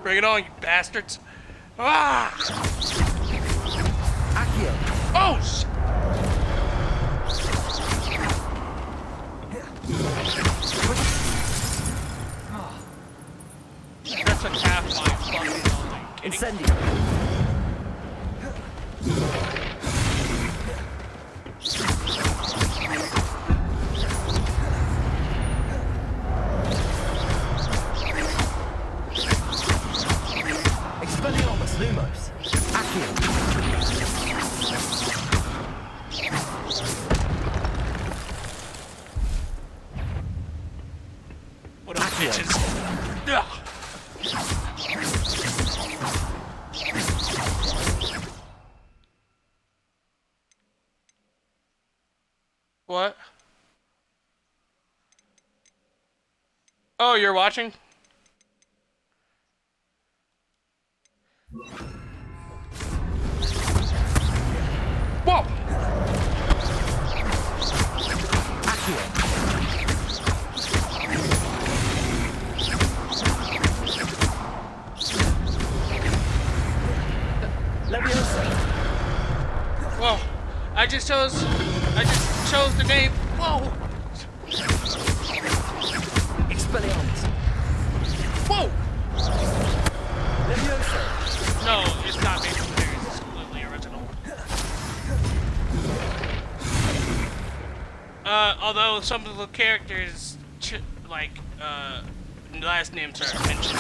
Bring it on, you bastards! Ah! Accio. Oh shit! That's a half my fucking building. Incendio. Expelliarmus Lumos. Accio. What up, bitches? Ugh. What? Oh, you're watching? Whoa! Accio. Leviosa. Whoa! I just chose the name. Whoa! Expelliarmus. Whoa! Leviosa. No, it's not based on the series. It's completely original. Although some of the characters, last names are mentioned.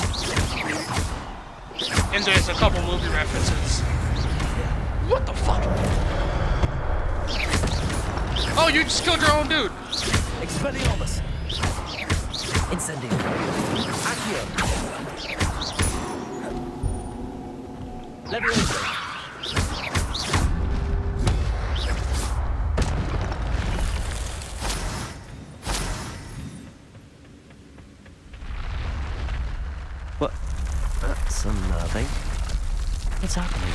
And there's a couple movie references. What the fuck? Oh, you just killed your own dude. Expelliarmus. Incendio. Accio. Leviosa. What? That's unnerving. What's happening?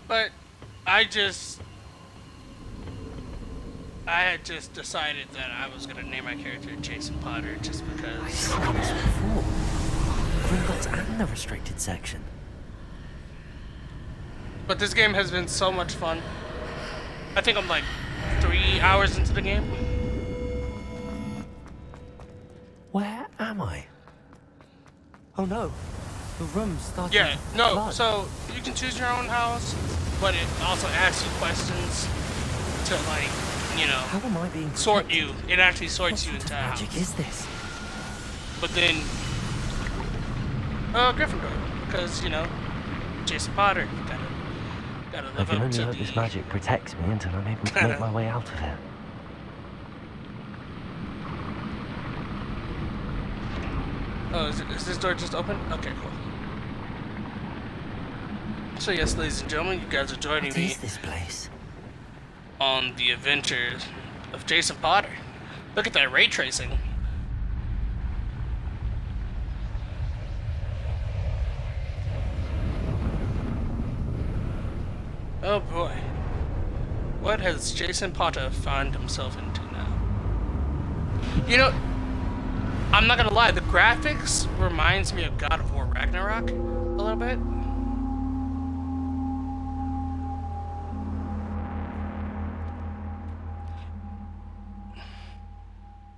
But I had just decided that I was gonna name my character Jason Potter just I've because. seen this before. Gringotts and the restricted section. But this game has been so much fun. I think I'm like 3 hours into the game. Where am I? Oh no. The room's starting Yeah, no, blood. so you can choose your own house, but it also asks you questions to, like, you know, How am I being sort protected? you. It actually sorts What you sort of into a magic house. is this? But then, Gryffindor, because, you know, Jason Potter, gotta I live can up only to hope the... this magic protects me until I'm able to make my way out of here. Oh, is this door just open? Okay, cool. So yes, ladies and gentlemen, you guys are joining What me is this place? on the adventures of Jason Potter. Look at that ray tracing. Oh boy. What has Jason Potter found himself into now? You know, I'm not gonna lie, the graphics reminds me of God of War Ragnarok a little bit.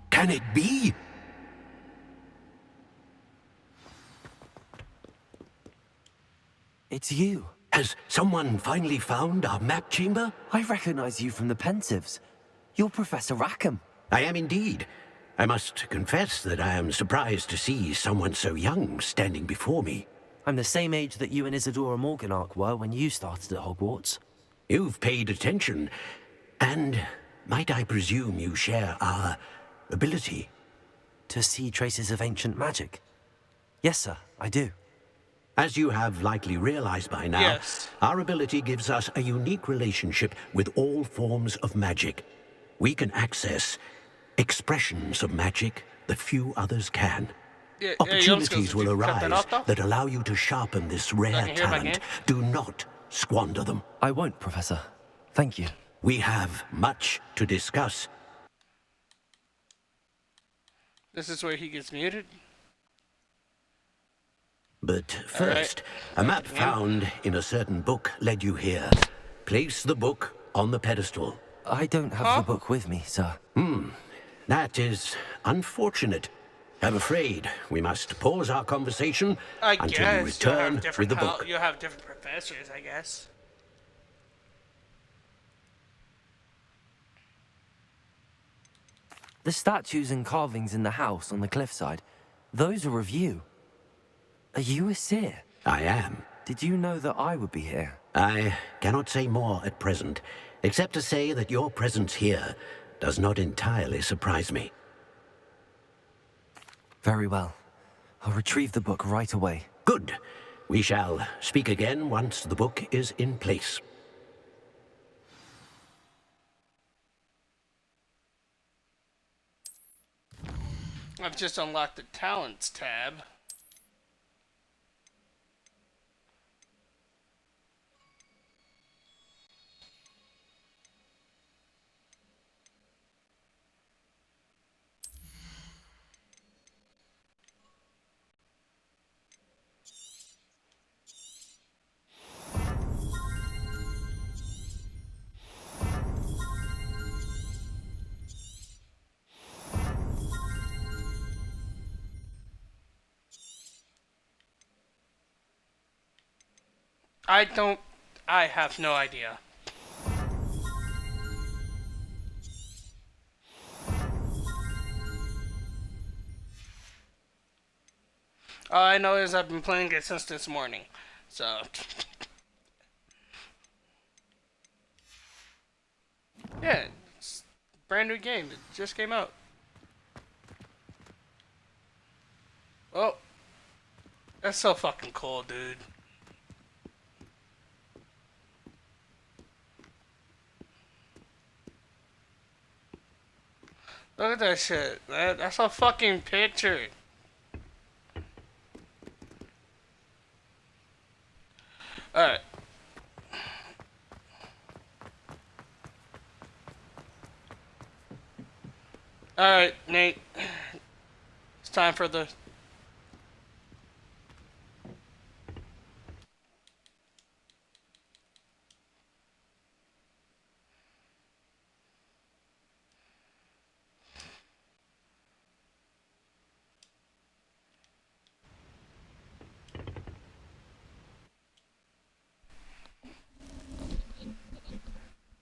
Can it be? It's you. Has someone finally found our map chamber? I recognize you from the Pensives. You're Professor Rackham. I am indeed. I must confess that I am surprised to see someone so young standing before me. I'm the same age that you and Isadora Morganach were when you started at Hogwarts. You've paid attention, and might I presume you share our ability? To see traces of ancient magic? Yes, sir, I do. As you have likely realized by now, Yes. our ability gives us a unique relationship with all forms of magic. We can access expressions of magic that few others can. Yeah, Opportunities will cut that arise off, though? that allow you to sharpen this rare can hear my talent. game? Do not squander them. I won't, Professor. Thank you. We have much to discuss. This is where he gets muted. But first, All a right. map found in a certain book led you here. Place the book on the pedestal. I don't have Huh? the book with me, sir. That is unfortunate. I'm afraid we must pause our conversation I until you guess you'll return have with different the book. you'll have different professors, I guess. The statues and carvings in the house on the cliffside, those are of you. Are you a seer? I am. Did you know that I would be here? I cannot say more at present, except to say that your presence here does not entirely surprise me. Very well. I'll retrieve the book right away. Good. We shall speak again once the book is in place. I've just unlocked the talents tab. I have no idea. All I know is I've been playing it since this morning. So. Yeah, it's a brand new game. It just came out. Oh. That's so fucking cool, dude. Look at that shit. That's a fucking picture. Alright. Alright, Nate. It's time for the...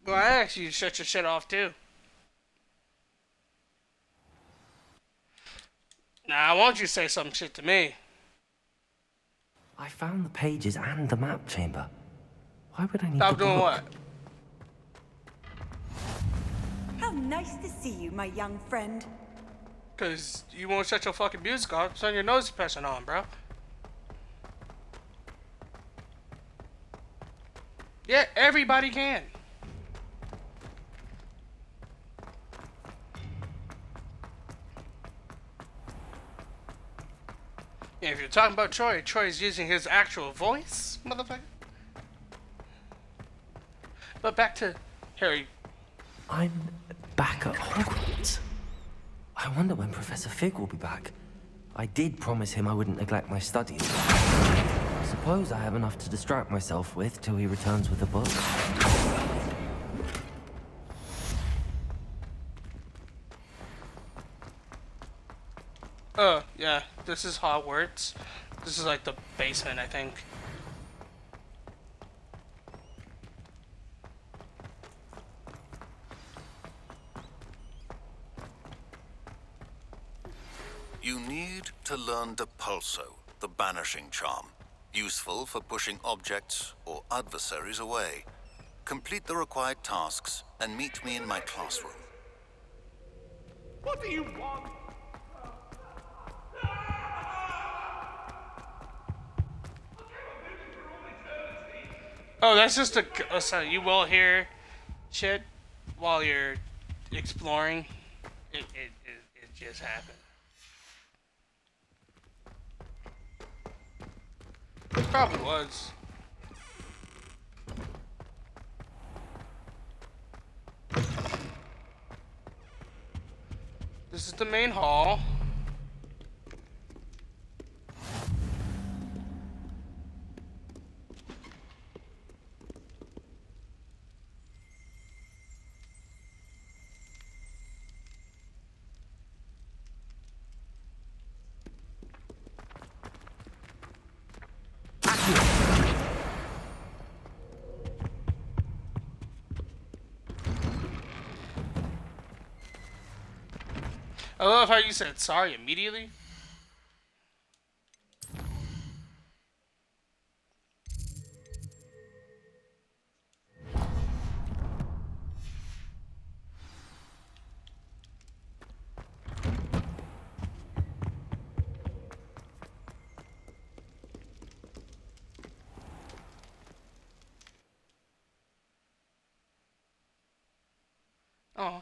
Well, I asked you to shut your shit off, too. Nah, I want you to say some shit to me. I found the pages and the map chamber. Why would I need Stop the doing book? what? How nice to see you, my young friend. Because you won't shut your fucking music off. It's on your nose pressing on, bro. Yeah, everybody can. Yeah, if you're talking about Troy, Troy's using his actual voice, motherfucker. But back to Harry. I'm back at Hogwarts. I wonder when Professor Fig will be back. I did promise him I wouldn't neglect my studies. I suppose I have enough to distract myself with till he returns with the book. Oh, yeah, this is Hogwarts. This is like the basement, I think. You need to learn Depulso, the banishing charm. Useful for pushing objects or adversaries away. Complete the required tasks and meet me in my classroom. What do you want? Oh, that's just a... Oh, sorry, you will hear shit while you're exploring. It just happened. It probably was. This is the main hall. I love how you said sorry immediately. Oh.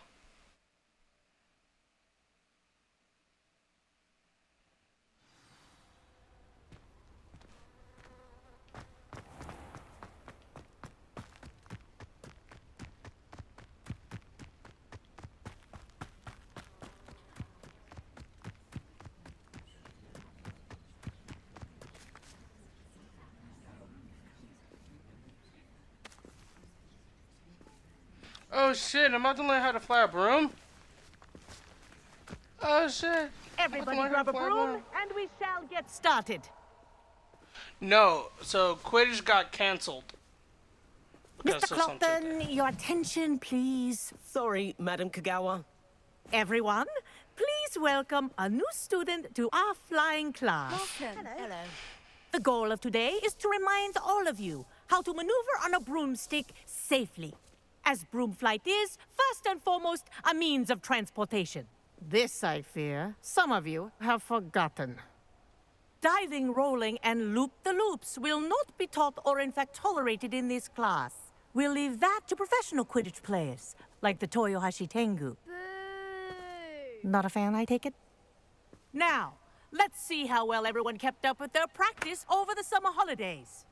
Oh shit, I'm about to learn how to fly a broom? Oh shit. Everybody grab a broom, and we shall get started. No, so Quidditch got cancelled. Mr. Clopton, your attention, please. Sorry, Madam Kagawa. Everyone, please welcome a new student to our flying class. Hello. The goal of today is to remind all of you how to maneuver on a broomstick safely, as broom flight is, first and foremost, a means of transportation. This, I fear, some of you have forgotten. Diving, rolling, and loop-the-loops will not be taught or in fact tolerated in this class. We'll leave that to professional Quidditch players, like the Toyohashi Tengu. Not a fan, I take it? Now, let's see how well everyone kept up with their practice over the summer holidays.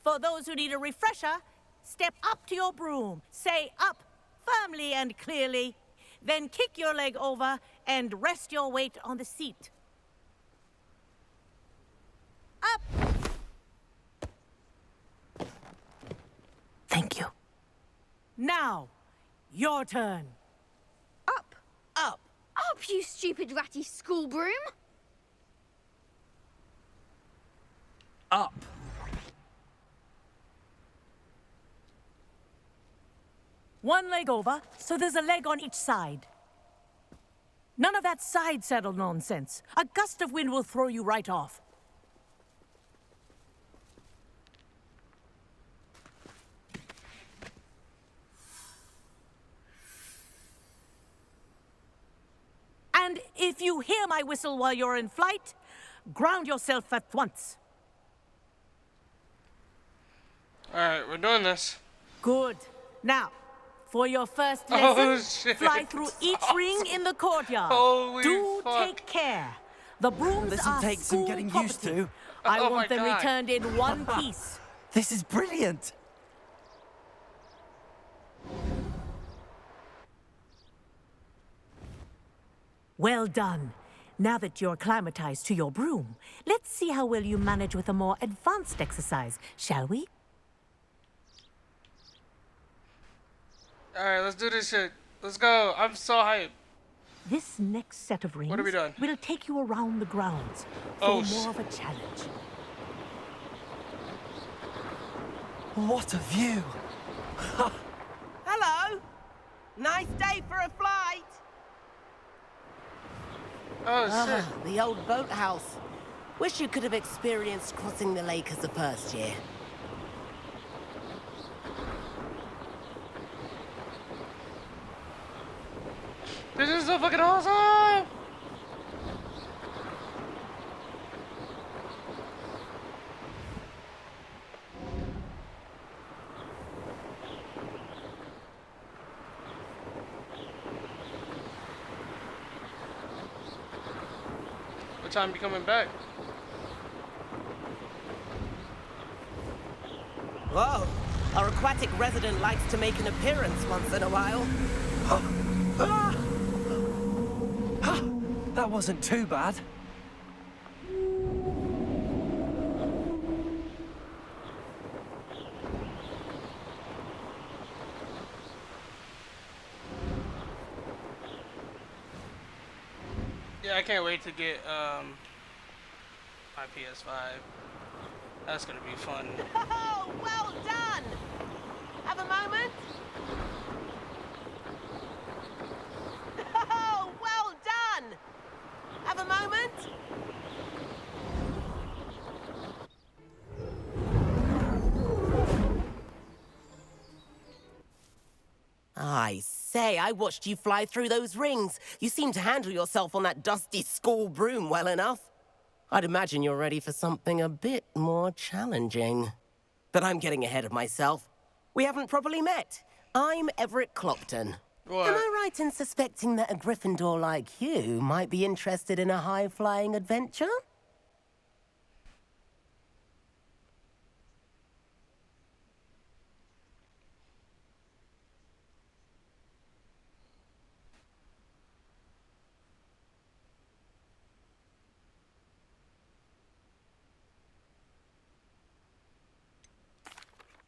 For those who need a refresher, step up to your broom, say up firmly and clearly, then kick your leg over and rest your weight on the seat. Up! Thank you. Now, your turn. Up. Up. Up, you stupid ratty school broom. Up. One leg over, so there's a leg on each side. None of that side saddle nonsense. A gust of wind will throw you right off. And if you hear my whistle while you're in flight, ground yourself at once. Alright, we're doing this. Good. Now, for your first Oh, lesson, shit. fly through each ring in the courtyard. Holy Do fuck. take care. The brooms This'll are take some school getting property. used to. I Oh my want them God. returned in one piece. This is brilliant. Well done. Now that you're acclimatized to your broom, let's see how well you manage with a more advanced exercise, shall we? Alright, let's do this shit. Let's go. I'm so hyped. This next set of rings What have we done? will take you around the grounds for Oh, more of a challenge. What a view. Hello. Nice day for a flight. Oh shit. The old boathouse. Wish you could have experienced crossing the lake as a first year. This is so fucking awesome! What time you coming back? Whoa. Our aquatic resident likes to make an appearance once in a while. That wasn't too bad. Yeah, I can't wait to get my PS5. That's gonna be fun. Oh, well done. Have a moment. Oh, well done. have a moment? I say, I watched you fly through those rings. You seem to handle yourself on that dusty school broom well enough. I'd imagine you're ready for something a bit more challenging. But I'm getting ahead of myself. We haven't properly met. I'm Everett Clopton. What? Am I right in suspecting that a Gryffindor like you might be interested in a high-flying adventure?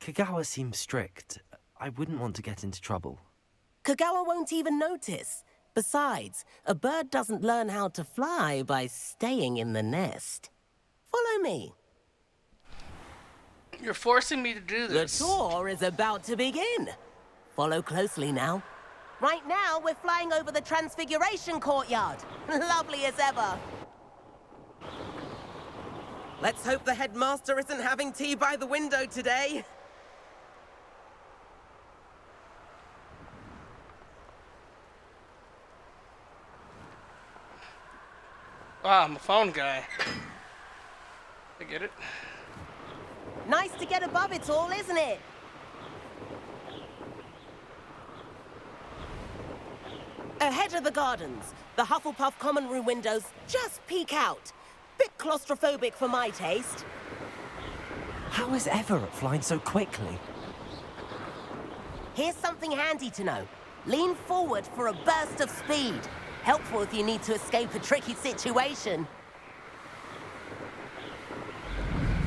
Kagawa seems strict. I wouldn't want to get into trouble. Kagawa won't even notice. Besides, a bird doesn't learn how to fly by staying in the nest. Follow me. You're forcing me to do The this. tour is about to begin. Follow closely now. Right now, we're flying over the Transfiguration Courtyard. Lovely as ever. Let's hope the headmaster isn't having tea by the window today. Wow, I'm a phone guy. I get it. Nice to get above it all, isn't it? Ahead of the gardens, the Hufflepuff common room windows just peek out. Bit claustrophobic for my taste. How is Everett flying so quickly? Here's something handy to know. Lean forward for a burst of speed. Helpful if you need to escape a tricky situation.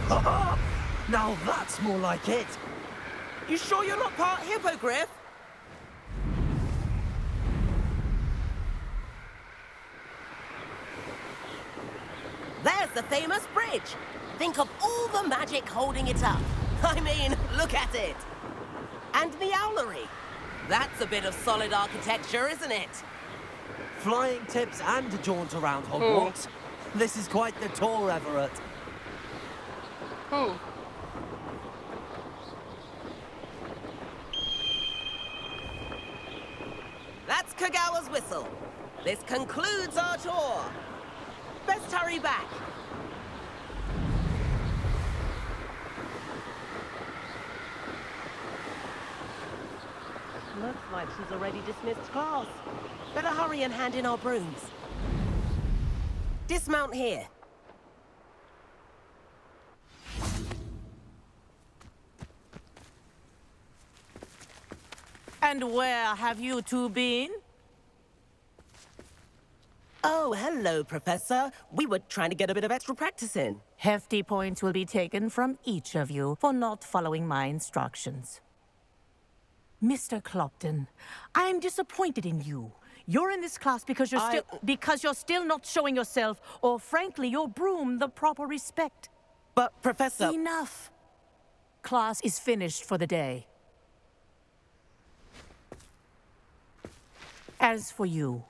Now that's more like it. You sure you're not part hippogriff? There's the famous bridge. Think of all the magic holding it up. I mean, look at it. And the owlery. That's a bit of solid architecture, isn't it? Flying tips and a jaunt around Hogwarts. This is quite the tour, Everett. Who? That's Kagawa's whistle. This concludes our tour. Best hurry back. Looks like she's already dismissed class. Better hurry and hand in our brooms. Dismount here. And where have you two been? Oh, hello, Professor. We were trying to get a bit of extra practice in. Hefty points will be taken from each of you for not following my instructions. Mr. Clopton, I'm disappointed in you. You're in this class because you're still not showing yourself, or frankly, your broom, the proper respect. But, Professor... Enough. Class is finished for the day. As for you,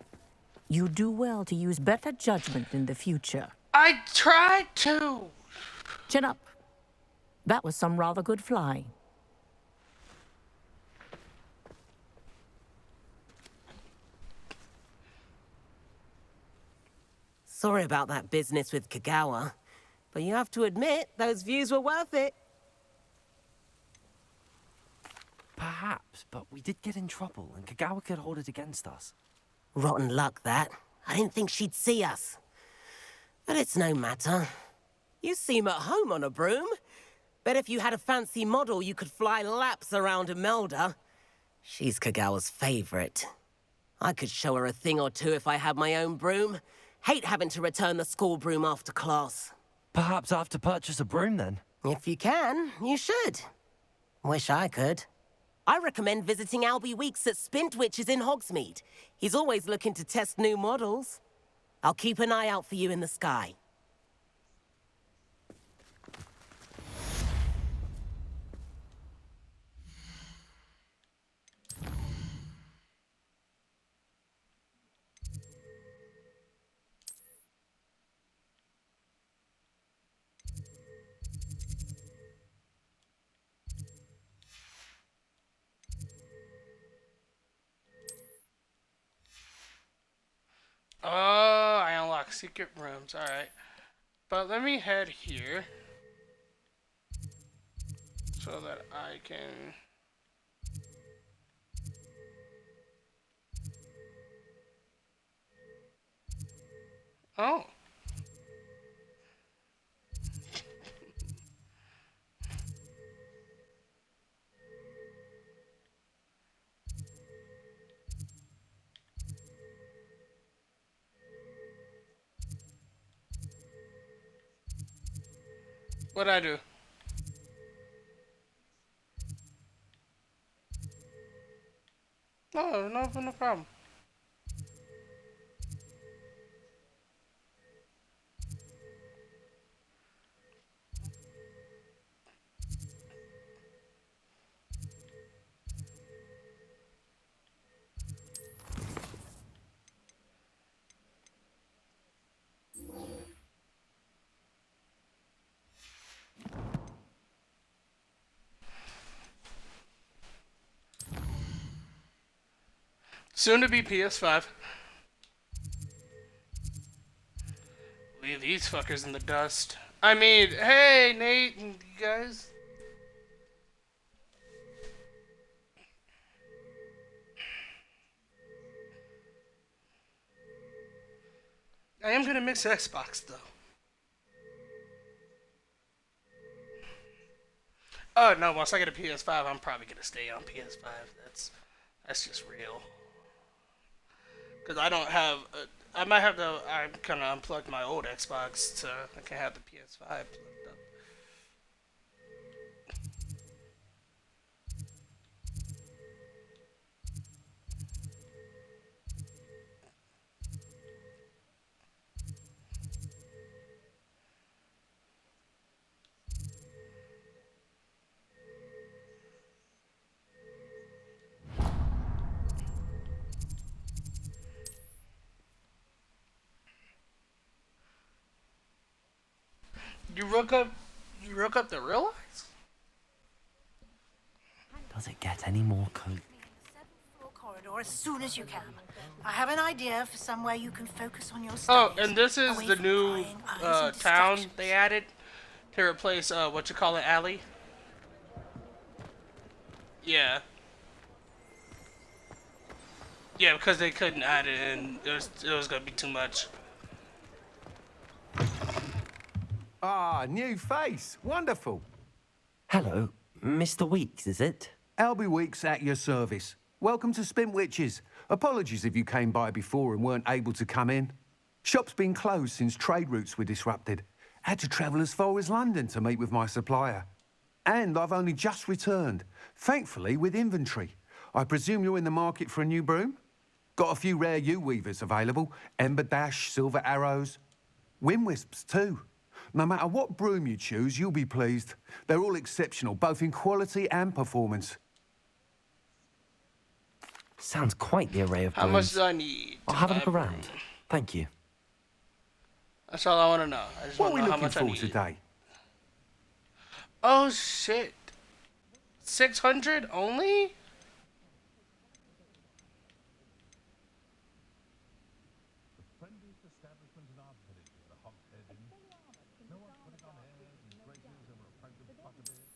you do well to use better judgment in the future. I tried to. Chin up. That was some rather good flying. Sorry about that business with Kagawa, but you have to admit, those views were worth it. Perhaps, but we did get in trouble, and Kagawa could hold it against us. Rotten luck, that. I didn't think she'd see us. But it's no matter. You seem at home on a broom. Bet if you had a fancy model, you could fly laps around Imelda. She's Kagawa's favorite. I could show her a thing or two if I had my own broom. Hate having to return the school broom after class. Perhaps I have to purchase a broom, then? If you can, you should. Wish I could. I recommend visiting Albie Weeks at Spintwitches in Hogsmeade. He's always looking to test new models. I'll keep an eye out for you in the sky. secret rooms. Alright. But let me head here. So that I can... Oh. What'd I do? No problem. Soon to be PS5. Leave these fuckers in the dust. I mean, hey, Nate and you guys. I am gonna miss Xbox though. Oh no, once I get a PS5, I'm probably gonna stay on PS5. That's just real. Cause I don't have. I might have to. I kind of unplugged my old Xbox so I can have the PS5 plugged up. You rook up the real lights? Does it get any more cozy? Corridor as soon as you can. I have an idea for somewhere you can focus on your Oh, studies. and this is away the from new prying eyes and town distractions. they added to replace what you call it, alley. Yeah. Yeah, because they couldn't add it in. It was gonna be too much. Ah, new face. Wonderful. Hello, Mr. Weeks, is it? Albie Weeks at your service. Welcome to Spintwitches. Apologies if you came by before and weren't able to come in. Shop's been closed since trade routes were disrupted. Had to travel as far as London to meet with my supplier. And I've only just returned, thankfully with inventory. I presume you're in the market for a new broom? Got a few rare U-weavers available. Ember Dash, Silver Arrows. Wind Wisps too. No matter what broom you choose, you'll be pleased. They're all exceptional, both in quality and performance. Sounds quite the array of How much brooms. do I need? I'll have a buy look around. broom? Thank you. That's all I want to know. I just What want are to we know how looking much I for need. today? Oh shit. 600 only?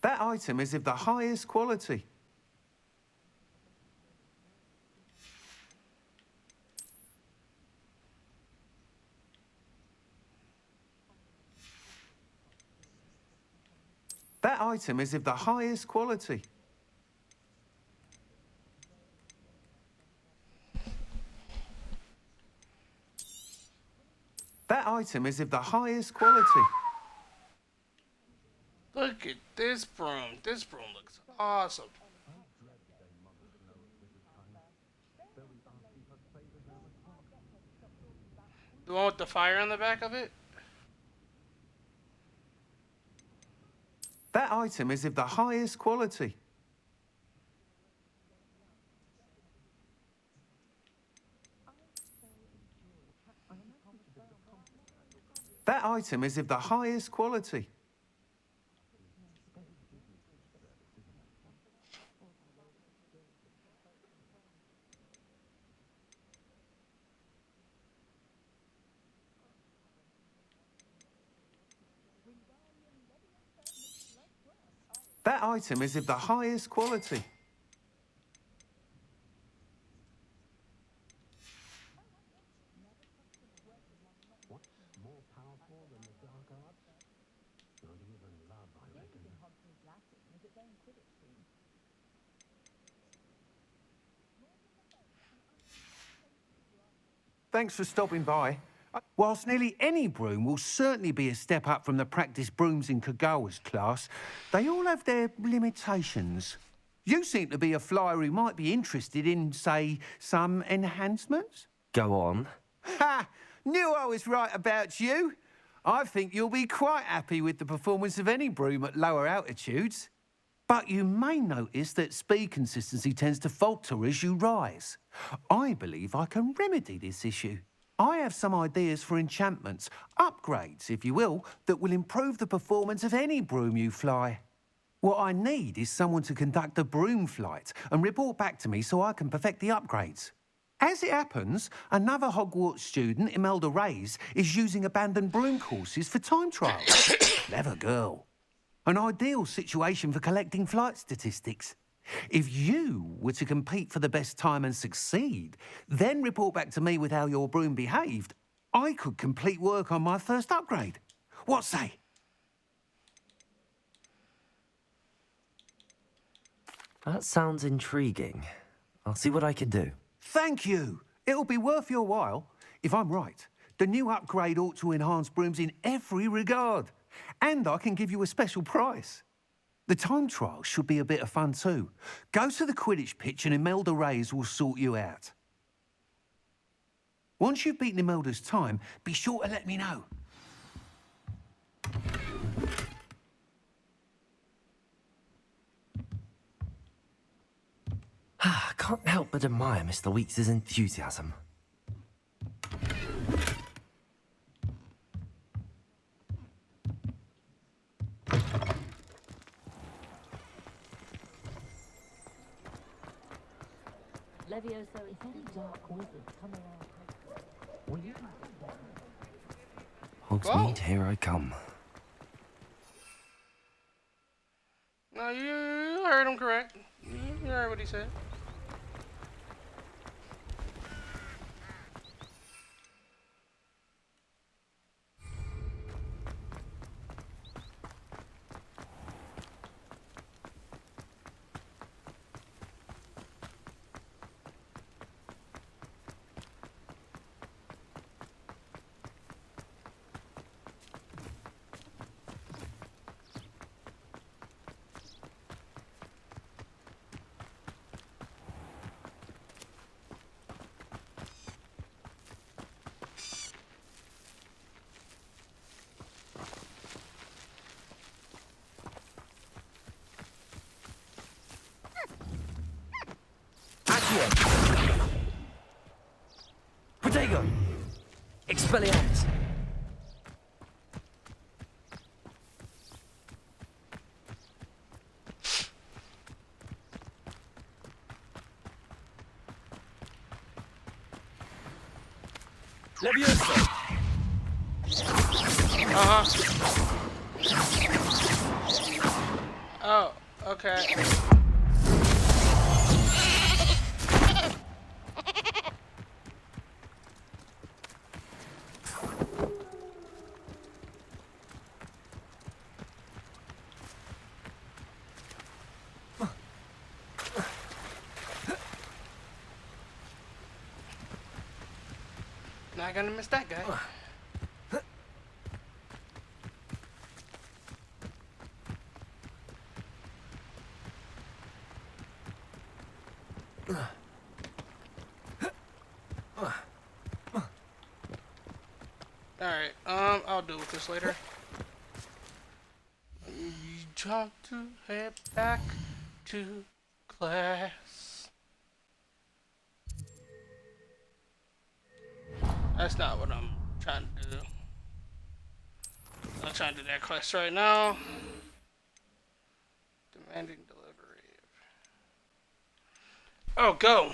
That item is of the highest quality. That item is of the highest quality. That item is of the highest quality. Look at this broom. This broom looks awesome. The one with the fire on the back of it? That item is of the highest quality. That item is of the highest quality. That item is of the highest quality. Thanks for stopping by. Whilst nearly any broom will certainly be a step up from the practice brooms in Kagawa's class, they all have their limitations. You seem to be a flyer who might be interested in, say, some enhancements? Go on. Ha! Knew I was right about you. I think you'll be quite happy with the performance of any broom at lower altitudes. But you may notice that speed consistency tends to falter as you rise. I believe I can remedy this issue. I have some ideas for enchantments, upgrades, if you will, that will improve the performance of any broom you fly. What I need is someone to conduct a broom flight and report back to me so I can perfect the upgrades. As it happens, another Hogwarts student, Imelda Reyes, is using abandoned broom courses for time trials. Clever girl. An ideal situation for collecting flight statistics. If you were to compete for the best time and succeed, then report back to me with how your broom behaved, I could complete work on my first upgrade. What say? That sounds intriguing. I'll see what I can do. Thank you. It'll be worth your while. If I'm right, the new upgrade ought to enhance brooms in every regard. And I can give you a special price. The time trial should be a bit of fun too. Go to the Quidditch pitch and Imelda Reyes will sort you out. Once you've beaten Imelda's time, be sure to let me know. I can't help but admire Mr. Weeks' enthusiasm. Levioso, if any dark wizards come around, will you... Hogsmeade, here I come. No, you heard him correct. You heard what he said. Protego! Expelliarmus! Levioso! Oh, okay. Not gonna miss that guy. Alright, I'll deal with this later. Time to head back to class. That's not what I'm trying to do. I'm trying to do that quest right now. Demanding delivery. Oh, go!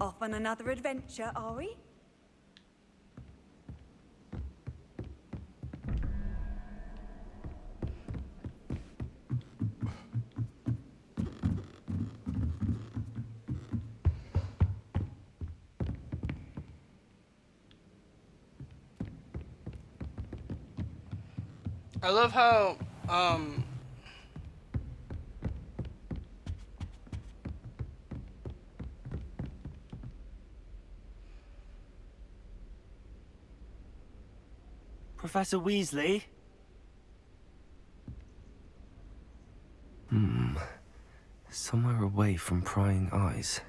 Off on another adventure, are we? I love how, Professor Weasley? Somewhere away from prying eyes.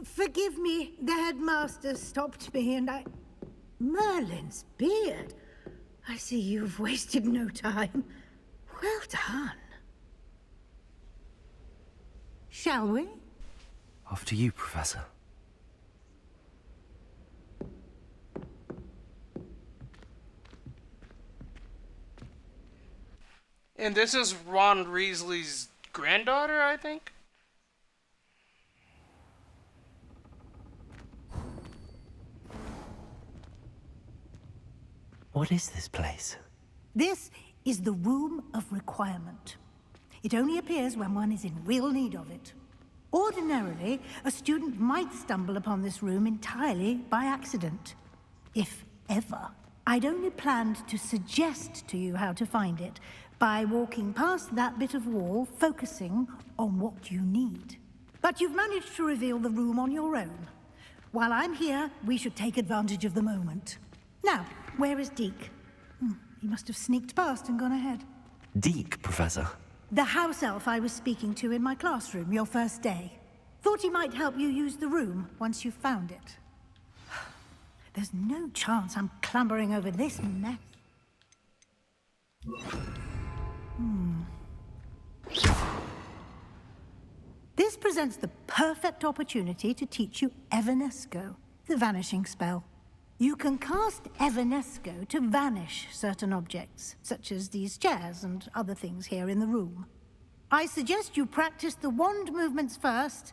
Forgive me, the headmaster stopped me and I... Merlin's beard. I see you've wasted no time. Well done. Shall we? After you, Professor. and this is Ron Weasley's granddaughter, I think? What is this place? This is the Room of Requirement. It only appears when one is in real need of it. Ordinarily, a student might stumble upon this room entirely by accident. If ever. I'd only planned to suggest to you how to find it by walking past that bit of wall, focusing on what you need. But you've managed to reveal the room on your own. While I'm here, we should take advantage of the moment. Now, where is Deke? He must have sneaked past and gone ahead. Deke, Professor? The house elf I was speaking to in my classroom your first day. Thought he might help you use the room once you've found it. There's no chance I'm clambering over this mess. This presents the perfect opportunity to teach you Evanesco, the vanishing spell. You can cast Evanesco to vanish certain objects, such as these chairs and other things here in the room. I suggest you practice the wand movements first,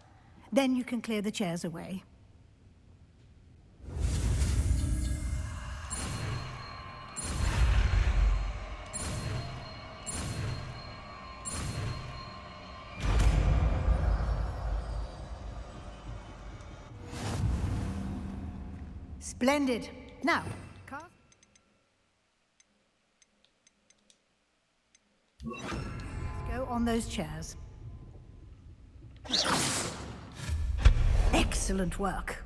then you can clear the chairs away. Splendid. Now, cast. Let's go on those chairs. Excellent work.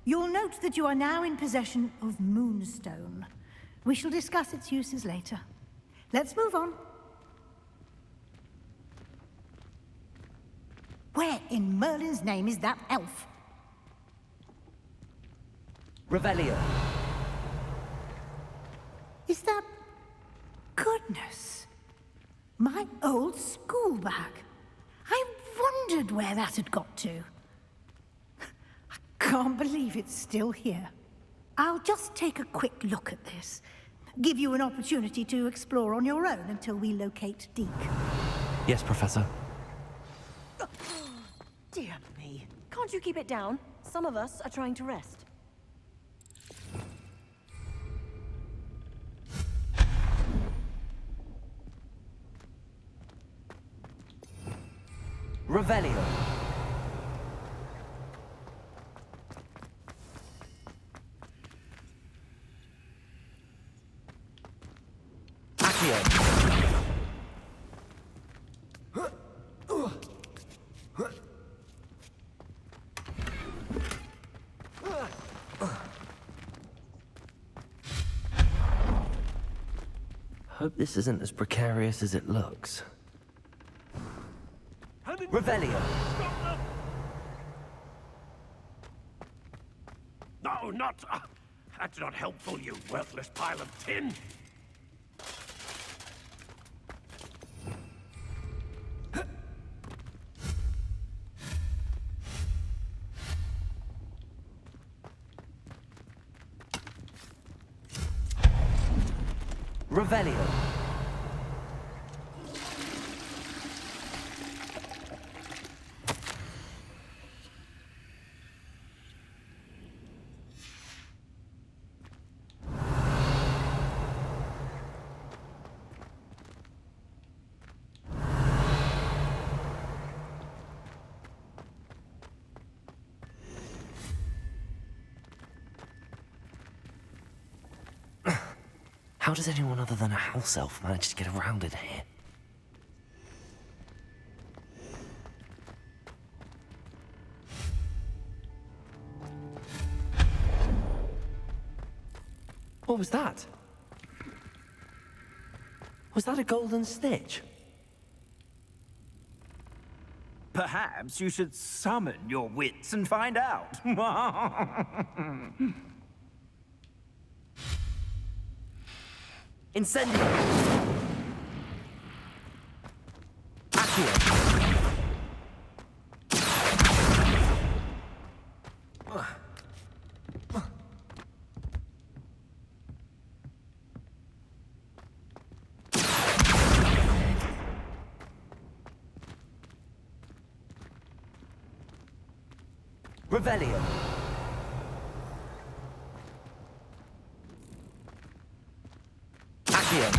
You'll note that you are now in possession of Moonstone. We shall discuss its uses later. Let's move on. Where in Merlin's name is that elf? Revelio. Is that... Goodness. My old school bag. I wondered where that had got to. I can't believe it's still here. I'll just take a quick look at this. Give you an opportunity to explore on your own until we locate Deke. Yes, Professor. Dear me. Can't you keep it down? Some of us are trying to rest. Revelio. Accio. Hope this isn't as precarious as it looks. Revelio. No, not... that's not helpful, you worthless pile of tin. Revelio. How does anyone other than a house elf manage to get around in here? What was that? Was that a golden stitch? Perhaps you should summon your wits and find out. Incendio! Accio! Revelio! Accio!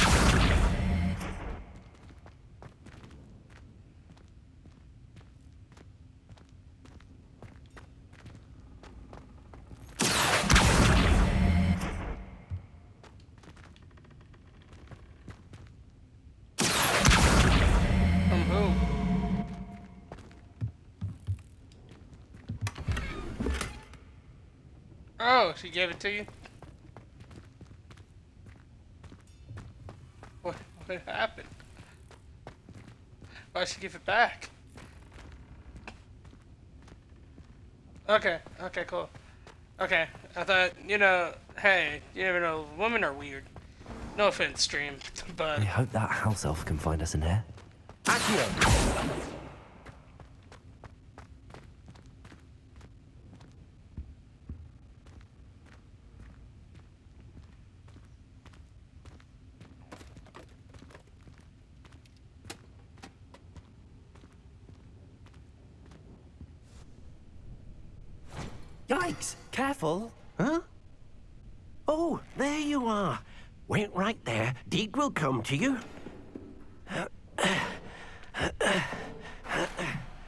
From who? Oh, she gave it to you? What happened? Why'd she give it back? Okay, cool. Okay, I thought, hey, you never know, women are weird. No offense, stream, but... I hope that house elf can find us in here. Accio! Yikes! Careful! Huh? Oh, there you are. Wait right there. Deke will come to you.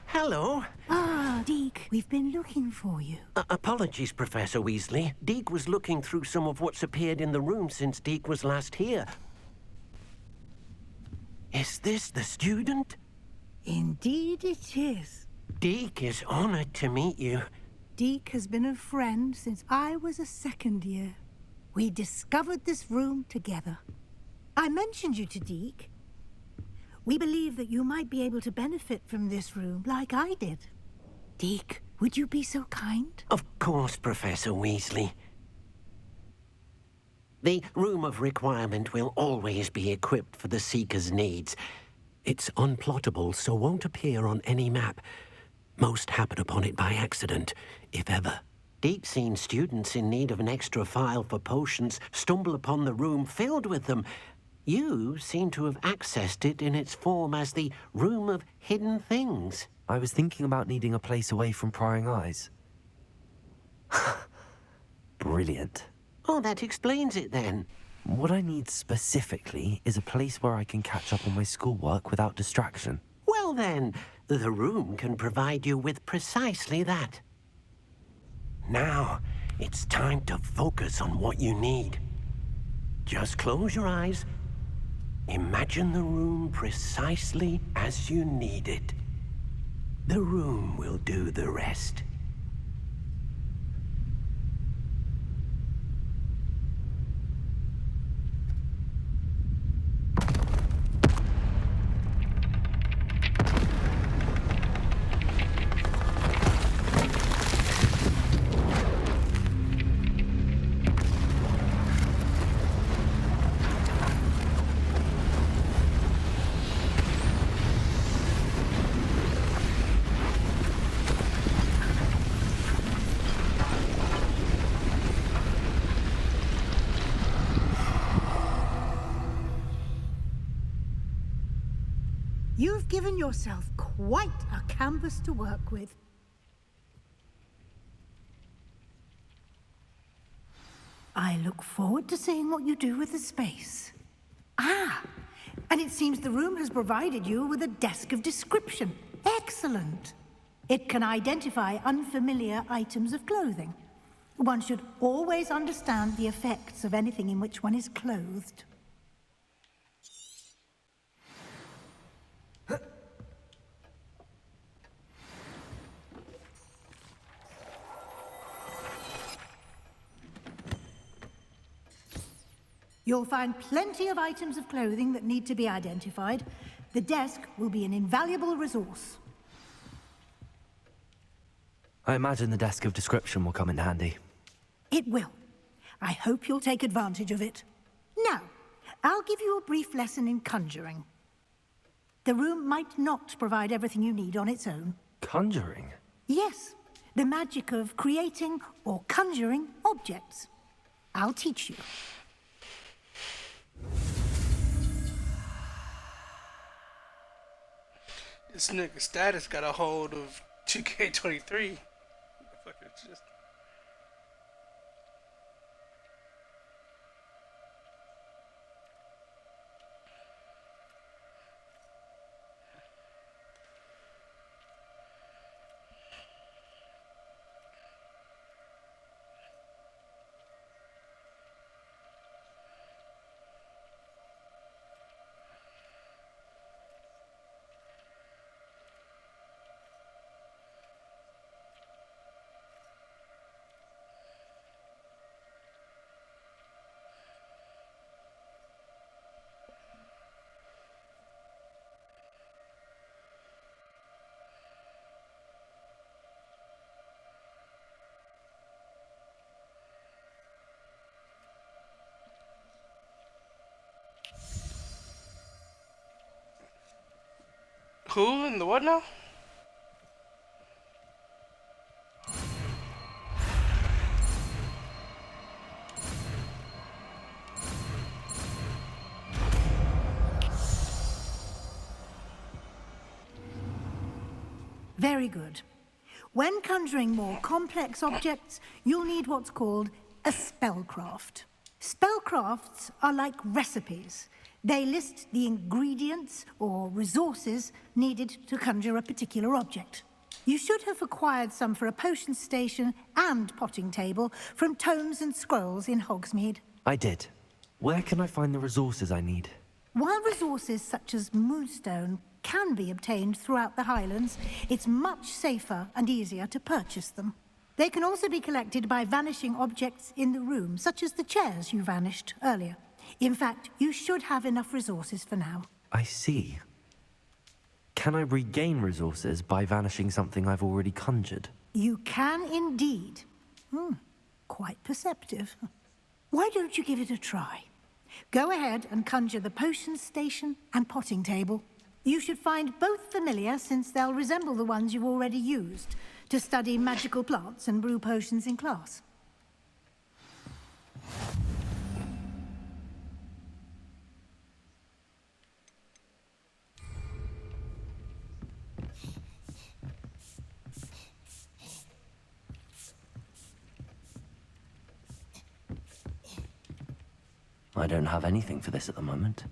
Hello. Ah, Deke, we've been looking for you. Apologies, Professor Weasley. Deke was looking through some of what's appeared in the room since Deke was last here. Is this the student? Indeed it is. Deke is honored to meet you. Deke has been a friend since I was a second year. We discovered this room together. I mentioned you to Deke. We believe that you might be able to benefit from this room like I did. Deke, would you be so kind? Of course, Professor Weasley. The Room of Requirement will always be equipped for the Seeker's needs. It's unplottable, so won't appear on any map. Most happen upon it by accident, if ever. Deke's seen students in need of an extra file for potions stumble upon the room filled with them. You seem to have accessed it in its form as the Room of Hidden Things. I was thinking about needing a place away from prying eyes. Brilliant. Oh, that explains it then. What I need specifically is a place where I can catch up on my schoolwork without distraction. Well then, the room can provide you with precisely that. Now, it's time to focus on what you need. Just close your eyes. Imagine the room precisely as you need it. The room will do the rest. You've given yourself quite a canvas to work with. I look forward to seeing what you do with the space. Ah, and it seems the room has provided you with a desk of description. Excellent. It can identify unfamiliar items of clothing. One should always understand the effects of anything in which one is clothed. You'll find plenty of items of clothing that need to be identified. The desk will be an invaluable resource. I imagine the desk of description will come in handy. It will. I hope you'll take advantage of it. Now, I'll give you a brief lesson in conjuring. The room might not provide everything you need on its own. Conjuring? Yes, the magic of creating or conjuring objects. I'll teach you. This nigga status got a hold of 2K23. Motherfucker, just. Who and the what now? Very good. When conjuring more complex objects, you'll need what's called a spellcraft. Spellcrafts are like recipes. They list the ingredients or resources needed to conjure a particular object. You should have acquired some for a potion station and potting table from tomes and scrolls in Hogsmeade. I did. Where can I find the resources I need? While resources such as moonstone can be obtained throughout the Highlands, it's much safer and easier to purchase them. They can also be collected by vanishing objects in the room, such as the chairs you vanished earlier. In fact, you should have enough resources for now. I see. Can I regain resources by vanishing something I've already conjured? You can indeed. Quite perceptive. Why don't you give it a try? Go ahead and conjure the potion station and potting table. You should find both familiar, since they'll resemble the ones you've already used to study magical plants and brew potions in class. I don't have anything for this at the moment.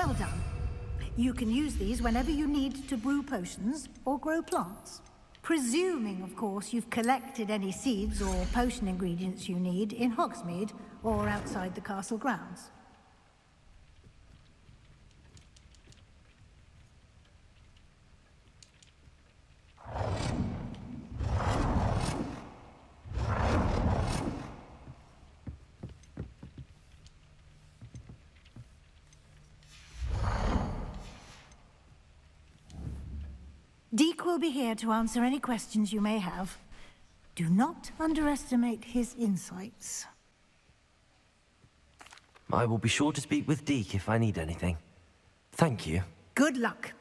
Well done. You can use these whenever you need to brew potions or grow plants. Presuming, of course, you've collected any seeds or potion ingredients you need in Hogsmeade or outside the castle grounds. Deke will be here to answer any questions you may have. Do not underestimate his insights. I will be sure to speak with Deke if I need anything. Thank you. Good luck.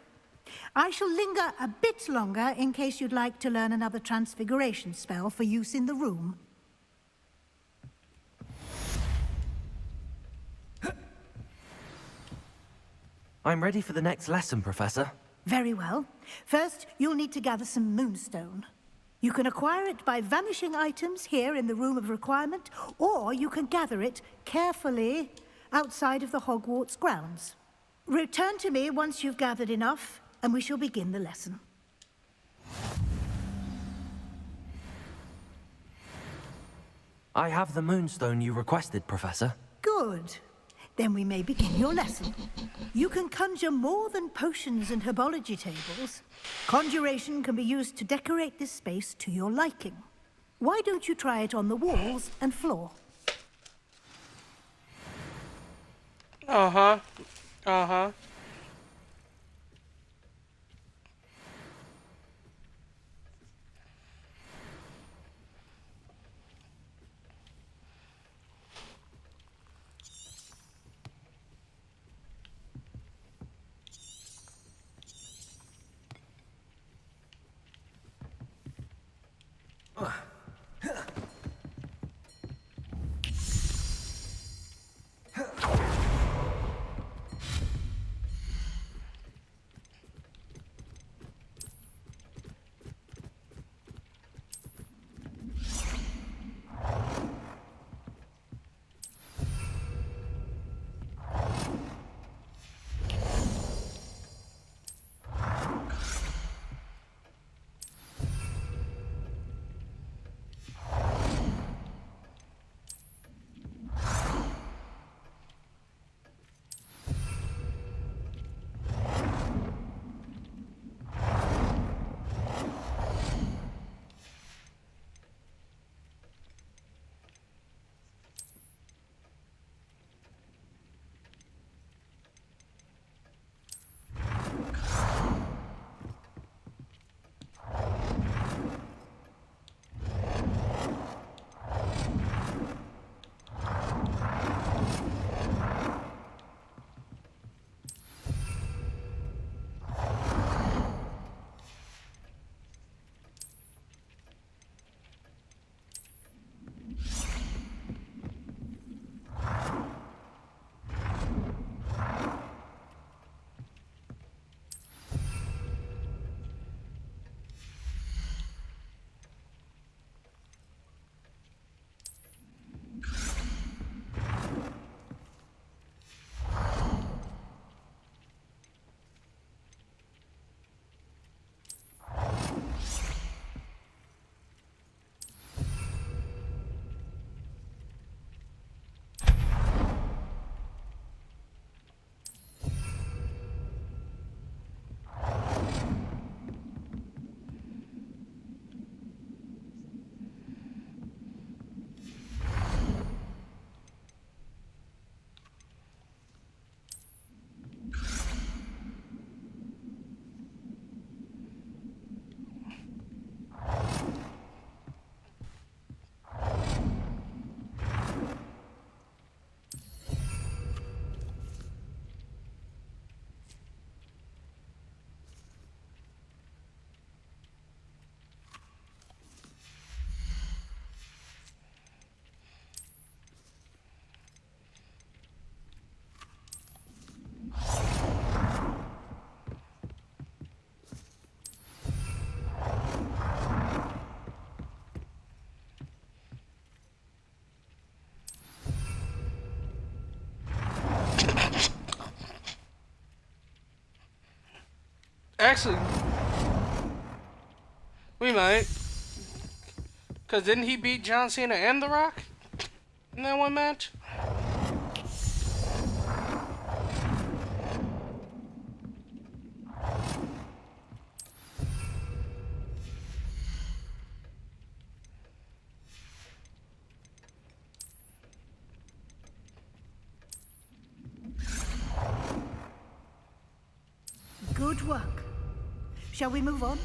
I shall linger a bit longer in case you'd like to learn another transfiguration spell for use in the room. I'm ready for the next lesson, Professor. Very well. First, you'll need to gather some moonstone. You can acquire it by vanishing items here in the Room of Requirement, or you can gather it carefully outside of the Hogwarts grounds. Return to me once you've gathered enough, and we shall begin the lesson. I have the moonstone you requested, Professor. Good. Then we may begin your lesson. You can conjure more than potions and herbology tables. Conjuration can be used to decorate this space to your liking. Why don't you try it on the walls and floor? Uh-huh. Uh-huh. Actually, we might. Because didn't he beat John Cena and The Rock in that one match? Good work. Shall we move on?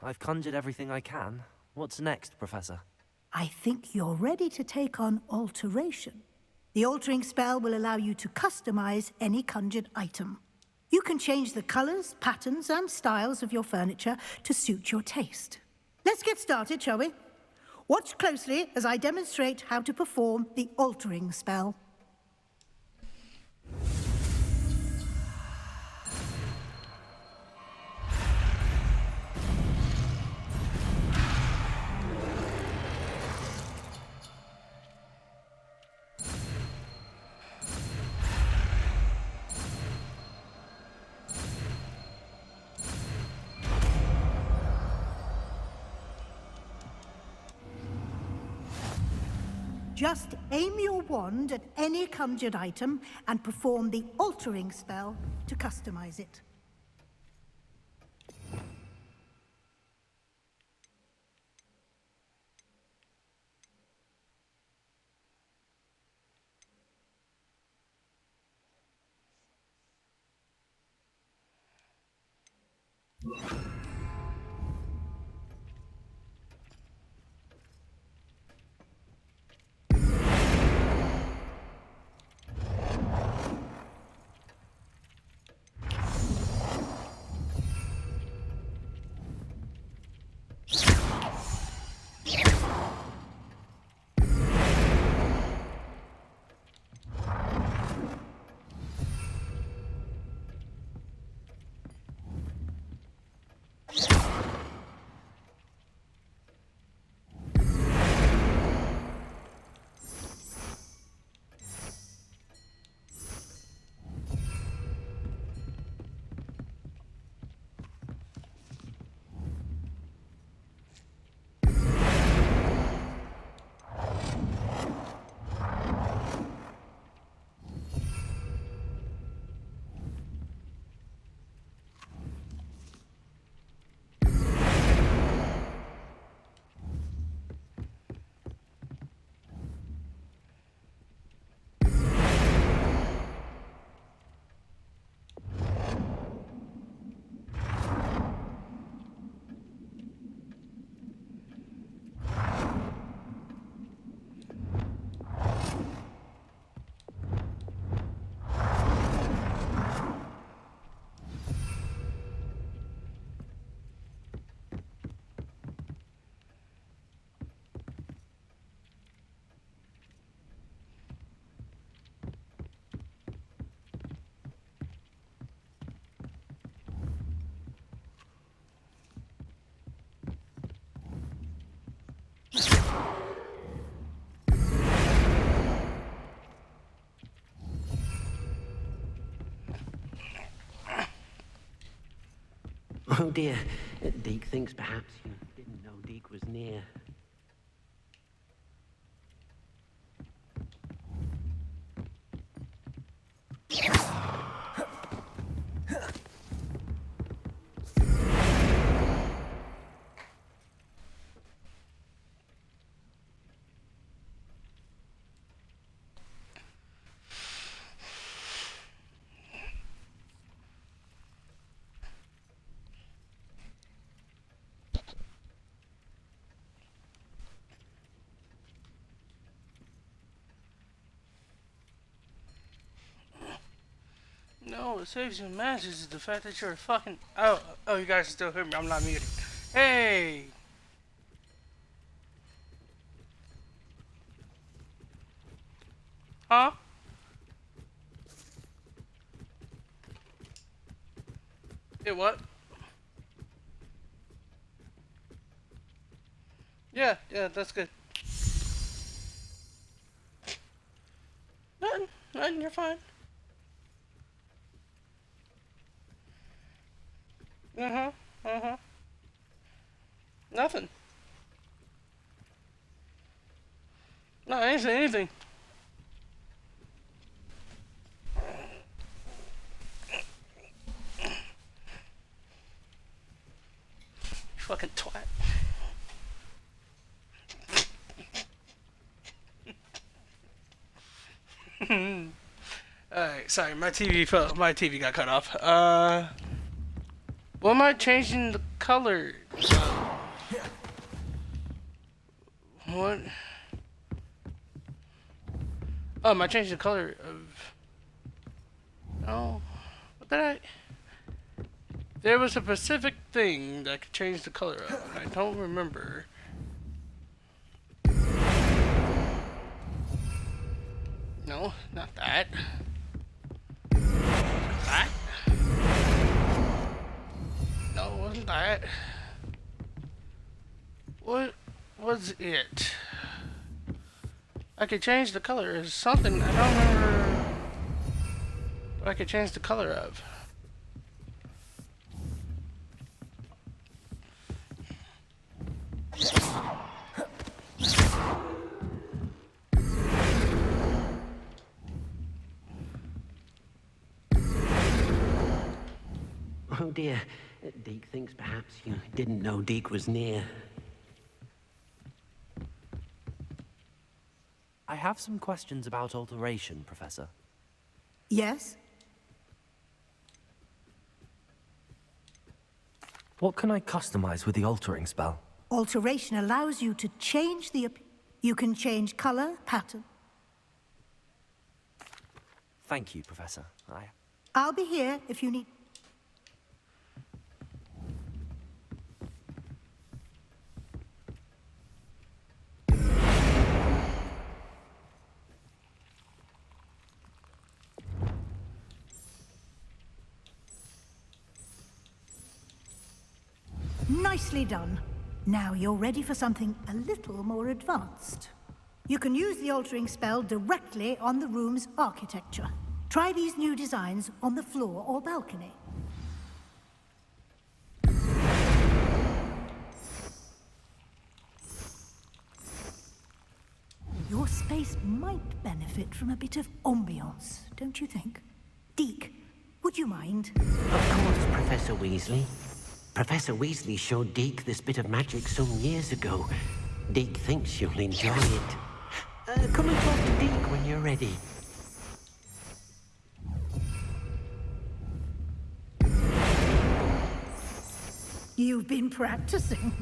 I've conjured everything I can. What's next, Professor? I think you're ready to take on alteration. The altering spell will allow you to customize any conjured item. You can change the colors, patterns, and styles of your furniture to suit your taste. Let's get started, shall we? Watch closely as I demonstrate how to perform the altering spell. Just aim your wand at any conjured item and perform the altering spell to customize it. Oh dear, Deke thinks perhaps you didn't know Deke was near. No, it saves you matches is the fact that you're a fucking. Oh, you guys still hear me? I'm not muted. Hey! Huh? It what? Yeah, that's good. Nothing, you're fine. Nothing. No, I ain't saying anything. You fucking twat. Alright, sorry, my TV got cut off. What am I changing the color? What? Oh, am I changing the color of... Oh, what did I... There was a specific thing that I could change the color of, and I don't remember. No, not that. That? No, it wasn't that. What was it? I could change the color of something. I don't remember what I could change the color of. Oh dear, Deke thinks perhaps you didn't know Deke was near. I have some questions about alteration, Professor. Yes? What can I customize with the altering spell? Alteration allows you to change the... You can change color, pattern. Thank you, Professor. I'll be here if you need... Nicely done. Now you're ready for something a little more advanced. You can use the altering spell directly on the room's architecture. Try these new designs on the floor or balcony. Your space might benefit from a bit of ambiance, don't you think? Deke, would you mind? Of course, Professor Weasley. Professor Weasley showed Deke this bit of magic some years ago. Deke thinks you'll enjoy it. Come and talk to Deke when you're ready. You've been practicing.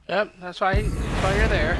Yep, that's why you're there.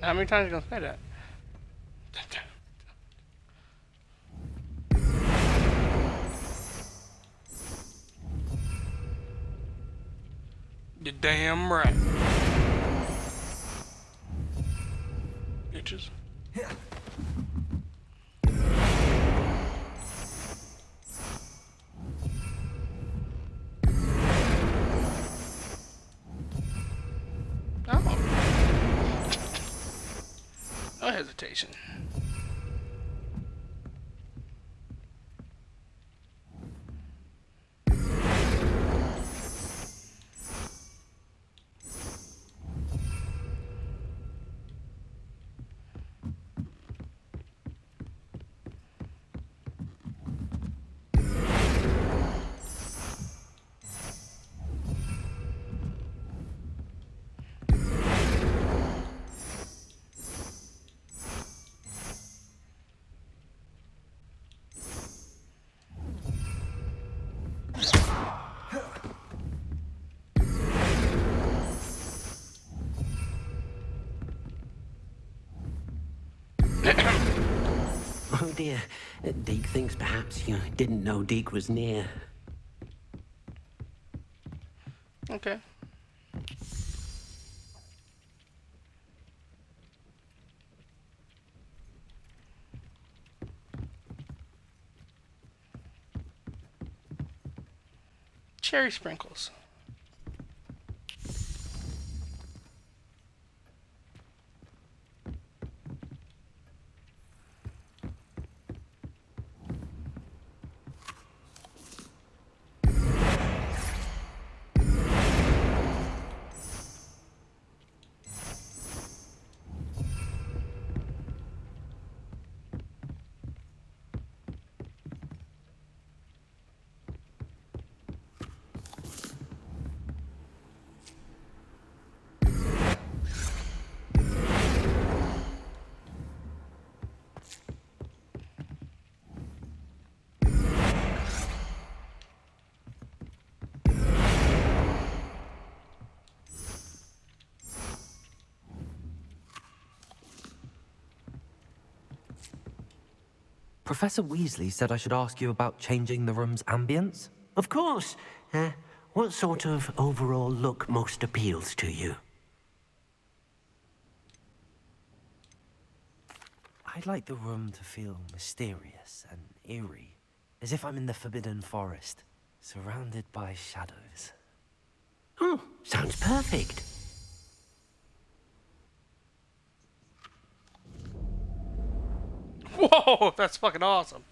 How many times are you gonna say that? You're damn right. Bitches. Oh. No hesitation. Oh dear. Deke thinks perhaps you didn't know Deke was near. Okay. Cherry sprinkles. Professor Weasley said I should ask you about changing the room's ambience. Of course. What sort of overall look most appeals to you? I'd like the room to feel mysterious and eerie, as if I'm in the Forbidden Forest, surrounded by shadows. Oh, sounds perfect. Whoa, that's fucking awesome.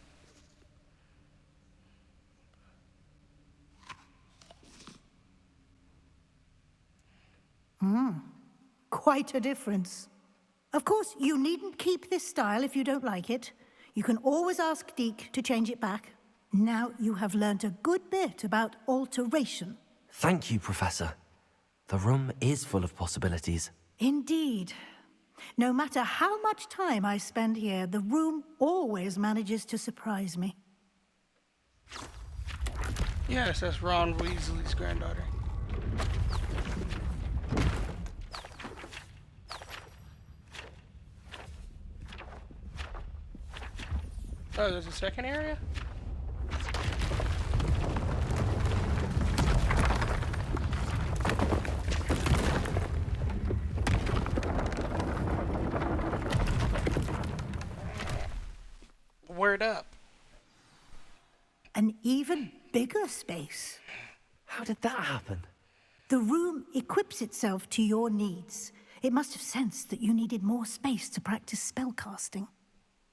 Quite a difference. Of course, you needn't keep this style if you don't like it. You can always ask Deke to change it back. Now you have learnt a good bit about alteration. Thank you, Professor. The room is full of possibilities. Indeed. No matter how much time I spend here, the room always manages to surprise me. Yes, that's Ron Weasley's granddaughter. Oh, there's a second area? Word up. An even bigger space. How did that happen? The room equips itself to your needs. It must have sensed that you needed more space to practice spellcasting.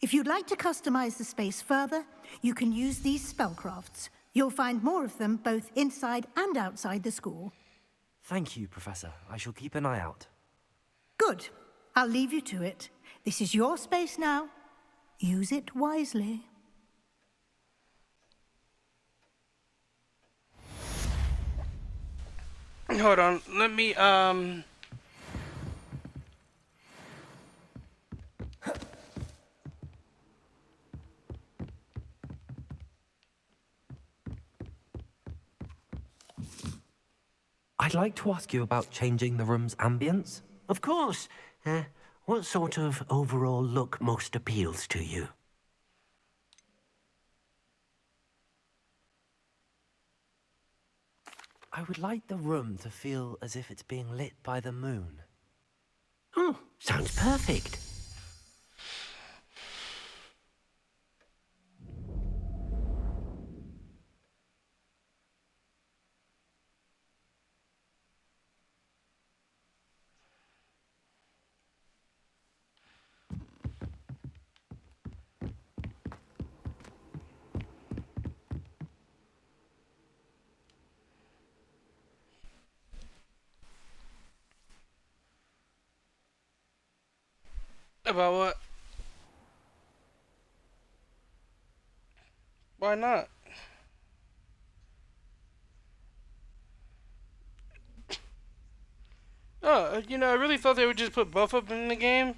If you'd like to customize the space further, you can use these spellcrafts. You'll find more of them both inside and outside the school. Thank you, Professor. I shall keep an eye out. Good. I'll leave you to it. This is your space now. Use it wisely. Hold on. Let me, I'd like to ask you about changing the room's ambience. Of course. What sort of overall look most appeals to you? I would like the room to feel as if it's being lit by the moon. Oh, sounds perfect. about what? Why not? Oh, I really thought they would just put both of them in the game.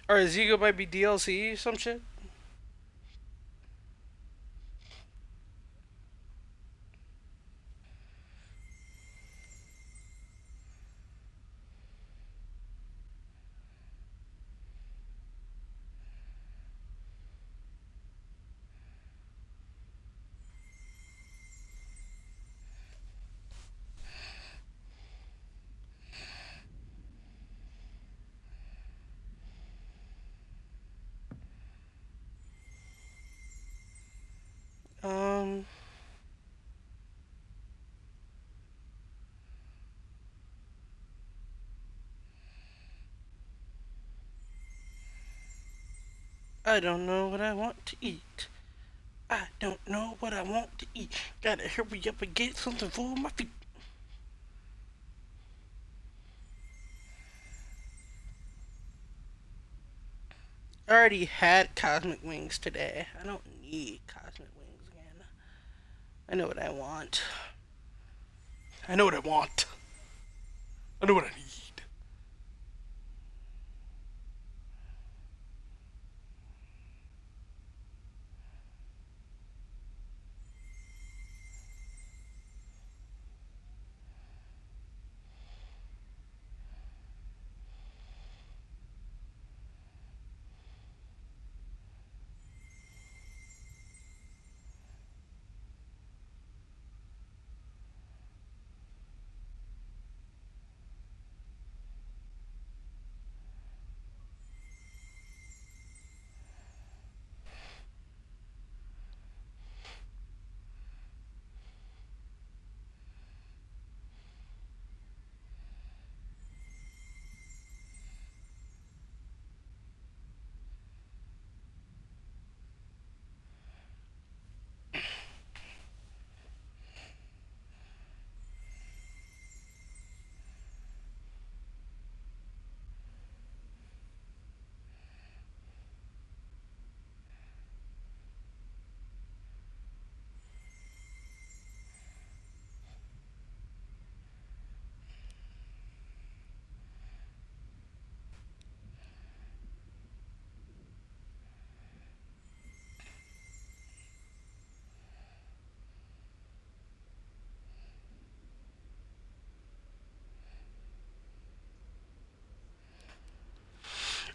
Or Zigo might be DLC or some shit. I don't know what I want to eat. I don't know what I want to eat. Gotta hurry up and get something for my feet. I already had cosmic wings today. I don't need cosmic wings again. I know what I want. I know what I want. I know what I need.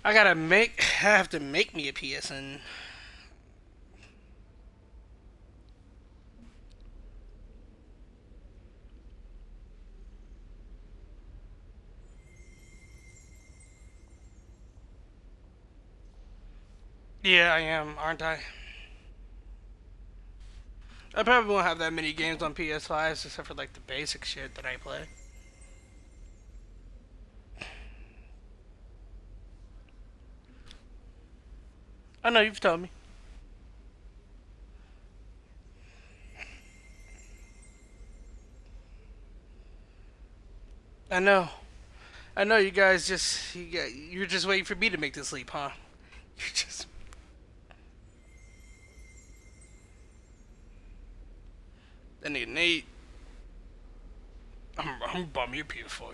I have to make me a PSN. Yeah, I am, aren't I? I probably won't have that many games on PS5s except for like the basic shit that I play. I know you've told me. I know. I know you guys you're just waiting for me to make this leap, huh? You're just I need Nate. I'm bum your PS4.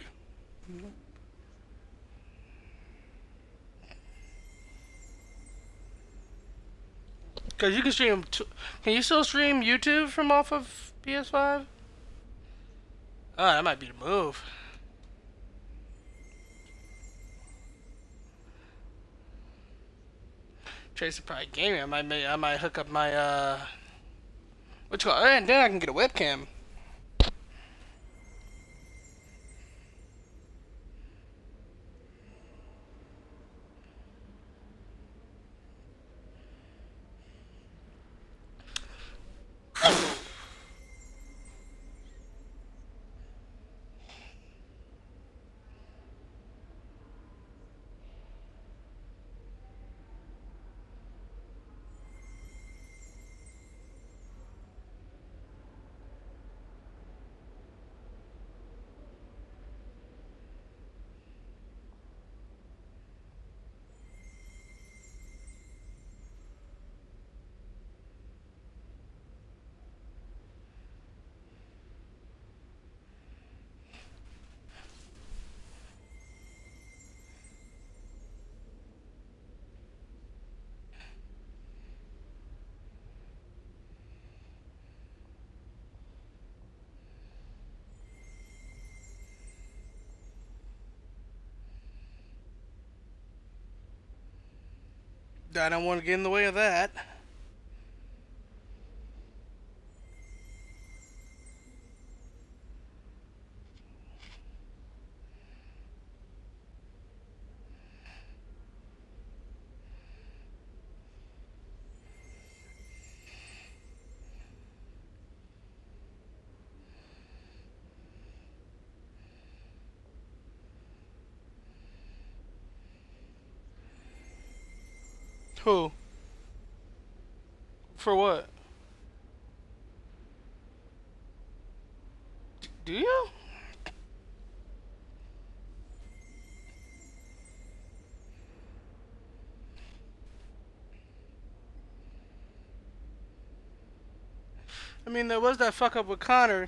Cause you can stream. Can you still stream YouTube from off of PS5? Oh, that might be the move. Tracer probably gaming. I might hook up my what's called, and then I can get a webcam. I don't want to get in the way of that. Who? For what? Do you? I mean, there was that fuck up with Connor.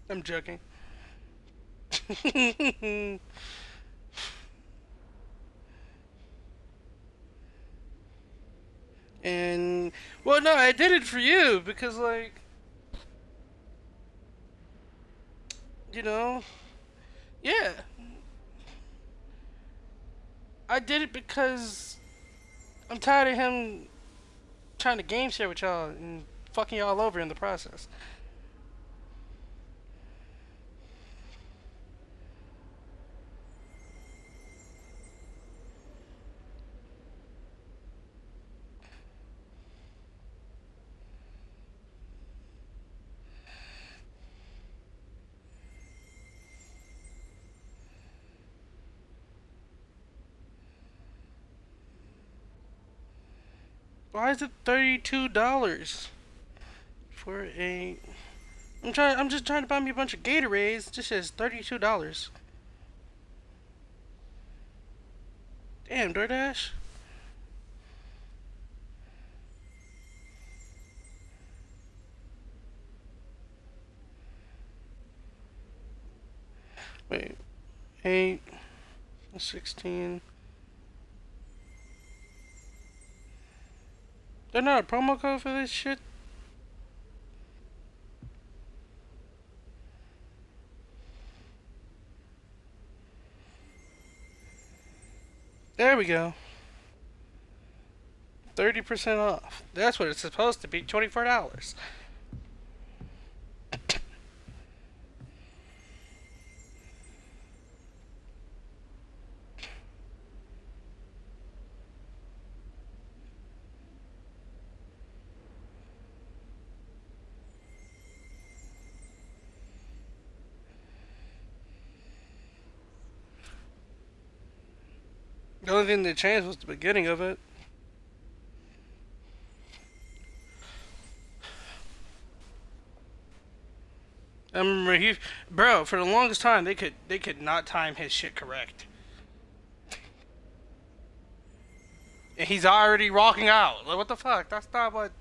I'm joking. And well, no, I did it for you because, like, you know, yeah, I did it because I'm tired of him trying to game share with y'all and fucking y'all over in the process. Why is it $32 for a? I'm just trying to buy me a bunch of Gatorades. It just says $32. Damn, DoorDash. Wait, 8, 16. There's not a promo code for this shit? There we go. 30% off. That's what it's supposed to be. $24. The only thing that changed was the beginning of it. I remember bro, for the longest time they could not time his shit correct. And he's already rocking out. Like, what the fuck? That's not what.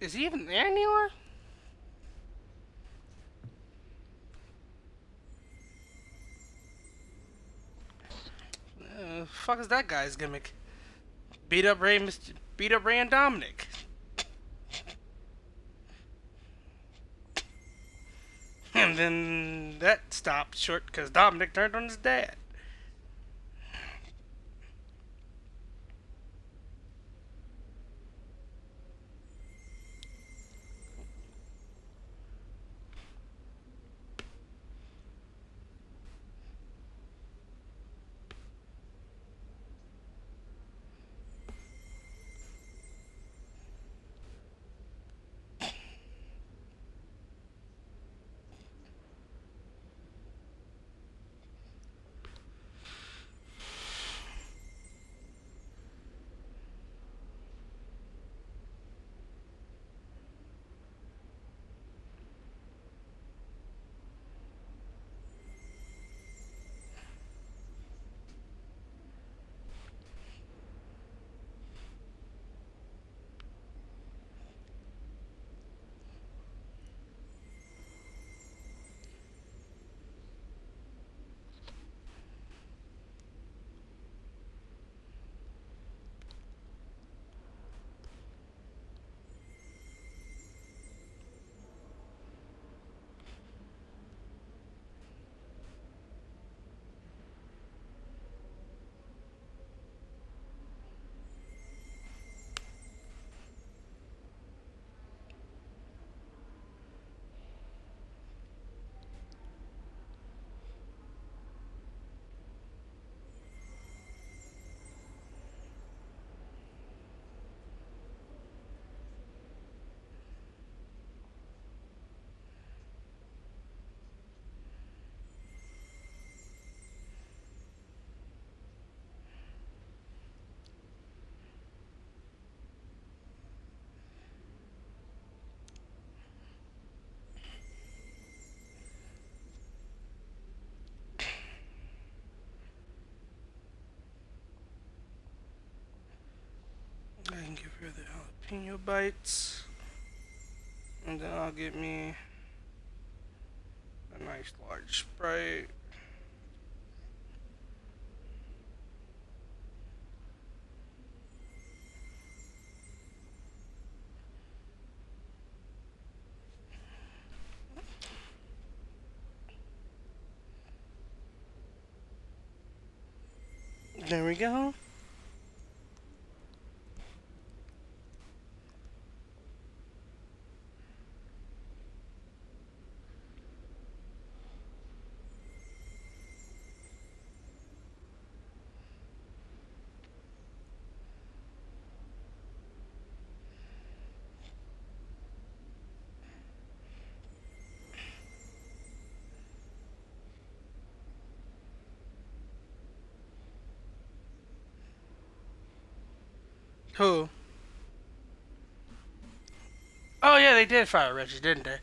Is he even there anymore? Fuck is that guy's gimmick? Beat up Ray and Dominic. And then that stopped short because Dominic turned on his dad. I can give her the jalapeno bites. And then I'll get me a nice large Sprite. There we go. Who? Oh yeah, they did fire Reggie, didn't they?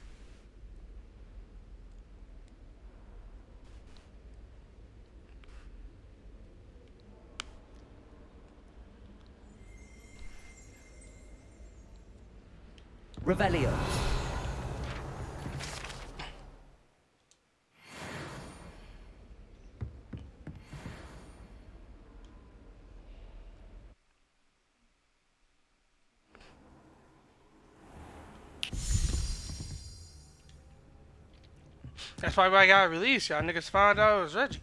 Revelio. That's probably why I got released. Y'all niggas found out it was Reggie.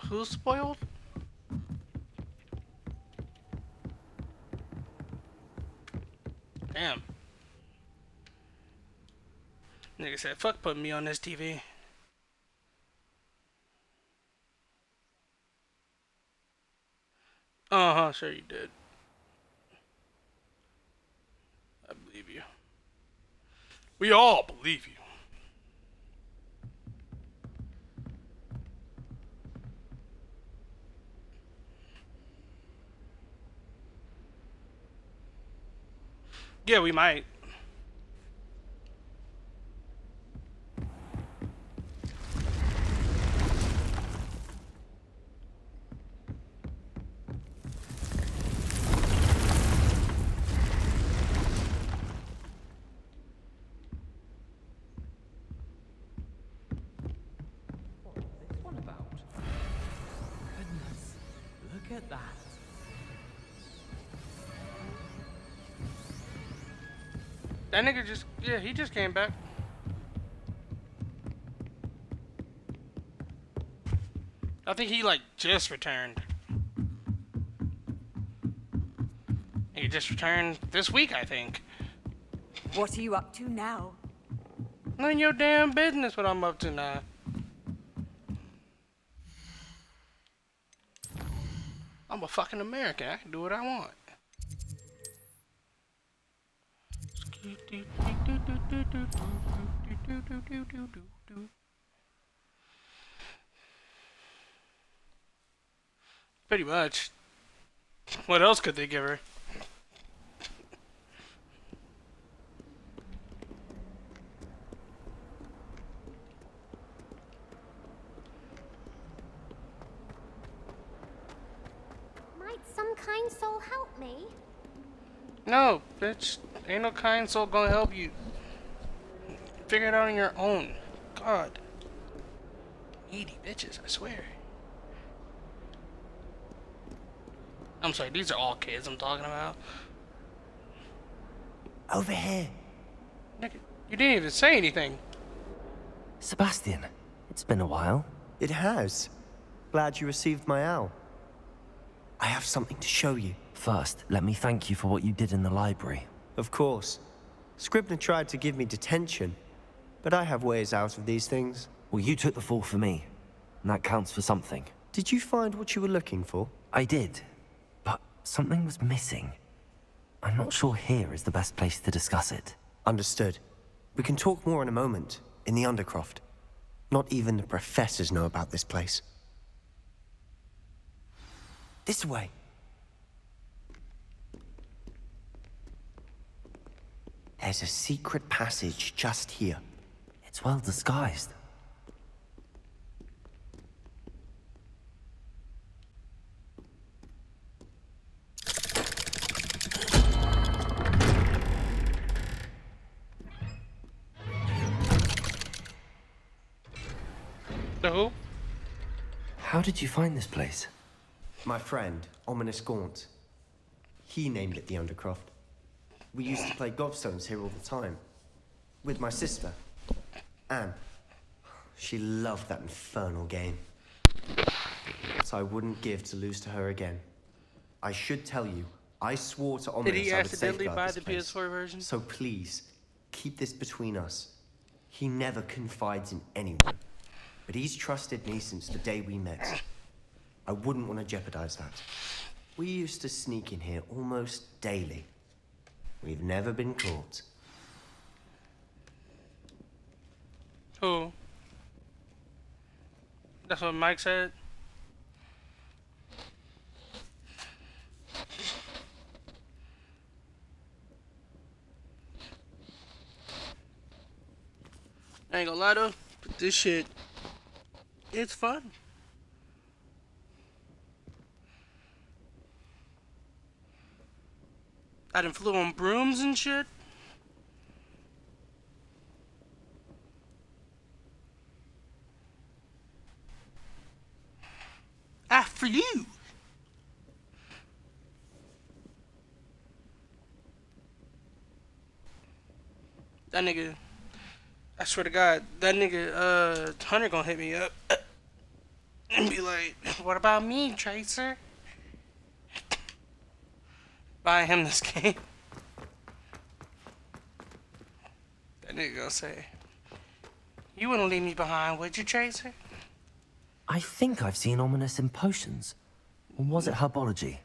Who's spoiled? Damn. Nigga said, fuck putting me on this TV. Uh-huh, sure you did. I believe you. We all believe you. Yeah, we might. What about? Goodness, look at that. That nigga just, yeah, he just came back. I think he, like, just returned. He just returned this week, I think. What are you up to now? None of your damn business what I'm up to now. I'm a fucking American. I can do what I want. Pretty much. What else could they give her? Might some kind soul help me? No, bitch. Ain't no kind soul gonna help you. Figure it out on your own. God. Needy bitches, I swear. I'm sorry, these are all kids I'm talking about. Over here. Nigga, you didn't even say anything. Sebastian, it's been a while. It has. Glad you received my owl. I have something to show you. First, let me thank you for what you did in the library. Of course. Scribner tried to give me detention, but I have ways out of these things. Well, you took the fall for me, and that counts for something. Did you find what you were looking for? I did, but something was missing. I'm not sure here is the best place to discuss it. Understood. We can talk more in a moment, in the Undercroft. Not even the professors know about this place. This way. There's a secret passage just here. It's well disguised. The who? How did you find this place? My friend, Ominous Gaunt. He named it the Undercroft. We used to play gobstones here all the time. With my sister, Anne. She loved that infernal game. So I wouldn't give to lose to her again. I should tell you, I swore to Ominous Did he I would accidentally safeguard buy this the place. PS4 version? So please, keep this between us. He never confides in anyone. But he's trusted me since the day we met. I wouldn't want to jeopardize that. We used to sneak in here almost daily. We've never been caught. Who? That's what Mike said? I ain't gonna lie though, but this shit, it's fun. I done flew on brooms and shit. After you. That nigga, I swear to God, that nigga, Hunter gonna hit me up. And be like, what about me, Tracer? Buy him this game. That nigga gonna say, you wouldn't leave me behind, would you, Tracer? I think I've seen Ominous in potions. Or was it herbology?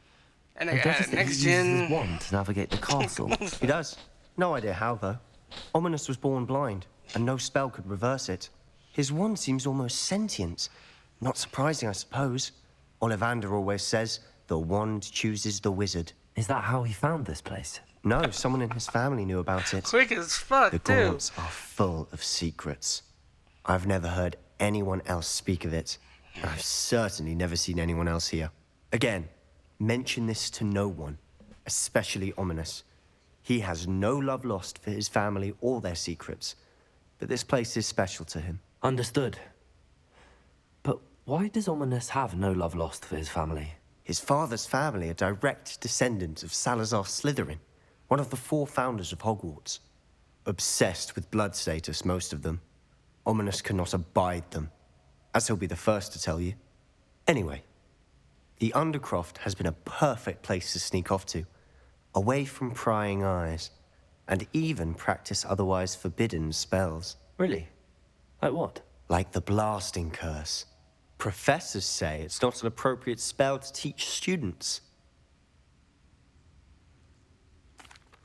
And I they noticed added that he next uses gen. his wand to navigate the castle. He does. No idea how, though. Ominous was born blind, and no spell could reverse it. His wand seems almost sentient. Not surprising, I suppose. Ollivander always says, the wand chooses the wizard. Is that how he found this place? No, someone in his family knew about it. Quick as fuck, The too. Gaunts are full of secrets. I've never heard anyone else speak of it. And I've certainly never seen anyone else here. Again, mention this to no one, especially Ominous. He has no love lost for his family or their secrets, but this place is special to him. Understood. But why does Ominous have no love lost for his family? His father's family are direct descendants of Salazar Slytherin, one of the 4 founders of Hogwarts. Obsessed with blood status, most of them. Ominous cannot abide them, as he'll be the first to tell you. Anyway, the Undercroft has been a perfect place to sneak off to, away from prying eyes, and even practice otherwise forbidden spells. Really? Like what? Like the blasting curse. Professors say it's not an appropriate spell to teach students.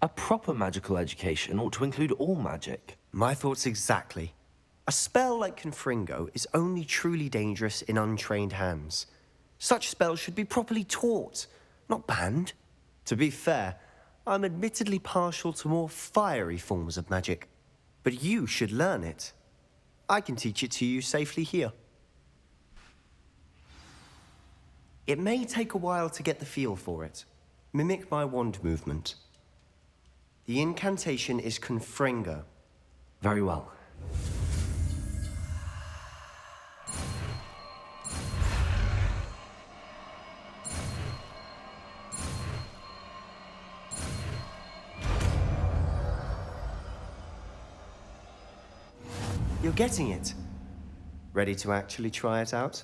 A proper magical education ought to include all magic. My thoughts exactly. A spell like Confringo is only truly dangerous in untrained hands. Such spells should be properly taught, not banned. To be fair, I'm admittedly partial to more fiery forms of magic. But you should learn it. I can teach it to you safely here. It may take a while to get the feel for it. Mimic my wand movement. The incantation is Confringo. Very well. You're getting it. Ready to actually try it out?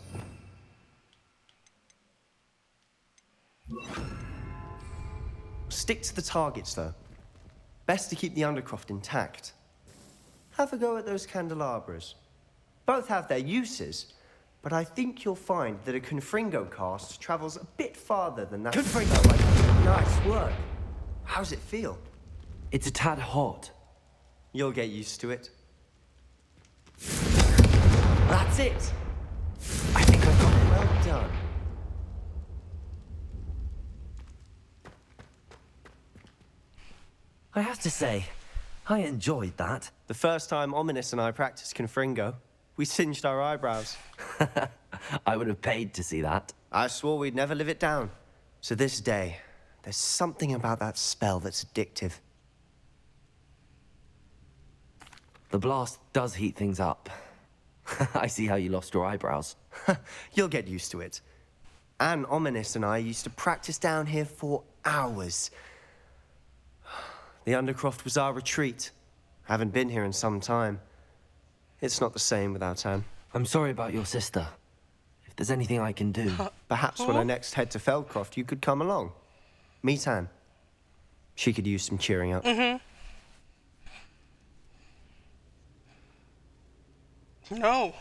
Stick to the targets, though. Best to keep the Undercroft intact. Have a go at those candelabras. Both have their uses, but I think you'll find that a Confringo cast travels a bit farther than that. Confringo! Nice work. How's it feel? It's a tad hot. You'll get used to it. That's it! I think I've got it. Well done. I have to say, I enjoyed that. The first time Ominous and I practiced Confringo, we singed our eyebrows. I would have paid to see that. I swore we'd never live it down. So this day, there's something about that spell that's addictive. The blast does heat things up. I see how you lost your eyebrows. You'll get used to it. Anne Ominous and I used to practice down here for hours. The Undercroft was our retreat. Haven't been here in some time. It's not the same without Anne. I'm sorry about your sister. If there's anything I can do... Perhaps when I next head to Feldcroft, you could come along. Meet Anne. She could use some cheering up. No.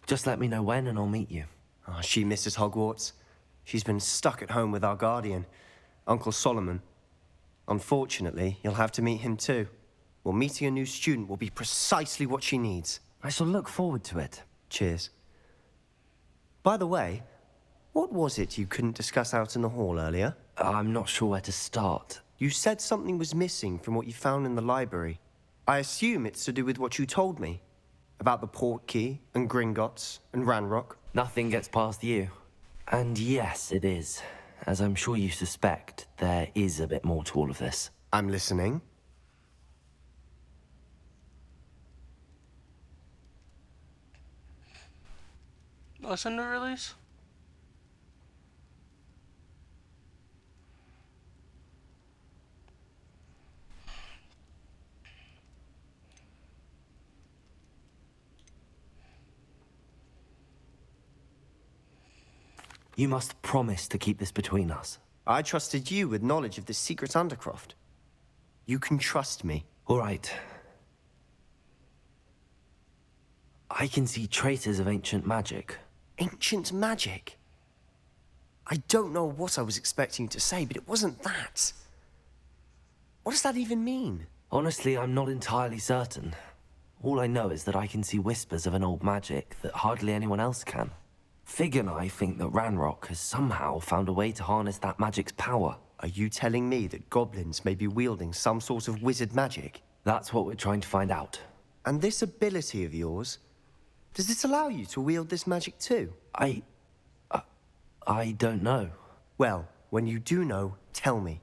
Just let me know when and I'll meet you. Oh, she misses Hogwarts. She's been stuck at home with our guardian, Uncle Solomon. Unfortunately, you'll have to meet him too. Well, meeting a new student will be precisely what she needs. I shall look forward to it. Cheers. By the way, what was it you couldn't discuss out in the hall earlier? I'm not sure where to start. You said something was missing from what you found in the library. I assume it's to do with what you told me. About the Portkey, and Gringotts, and Ranrock. Nothing gets past you. And yes, it is. As I'm sure you suspect, there is a bit more to all of this. I'm listening. Listen to release. You must promise to keep this between us. I trusted you with knowledge of the secret Undercroft. You can trust me. All right. I can see traces of ancient magic. Ancient magic? I don't know what I was expecting you to say, but it wasn't that. What does that even mean? Honestly, I'm not entirely certain. All I know is that I can see whispers of an old magic that hardly anyone else can. Fig and I think that Ranrock has somehow found a way to harness that magic's power. Are you telling me that goblins may be wielding some sort of wizard magic? That's what we're trying to find out. And this ability of yours, does it allow you to wield this magic too? I don't know. Well, when you do know, tell me.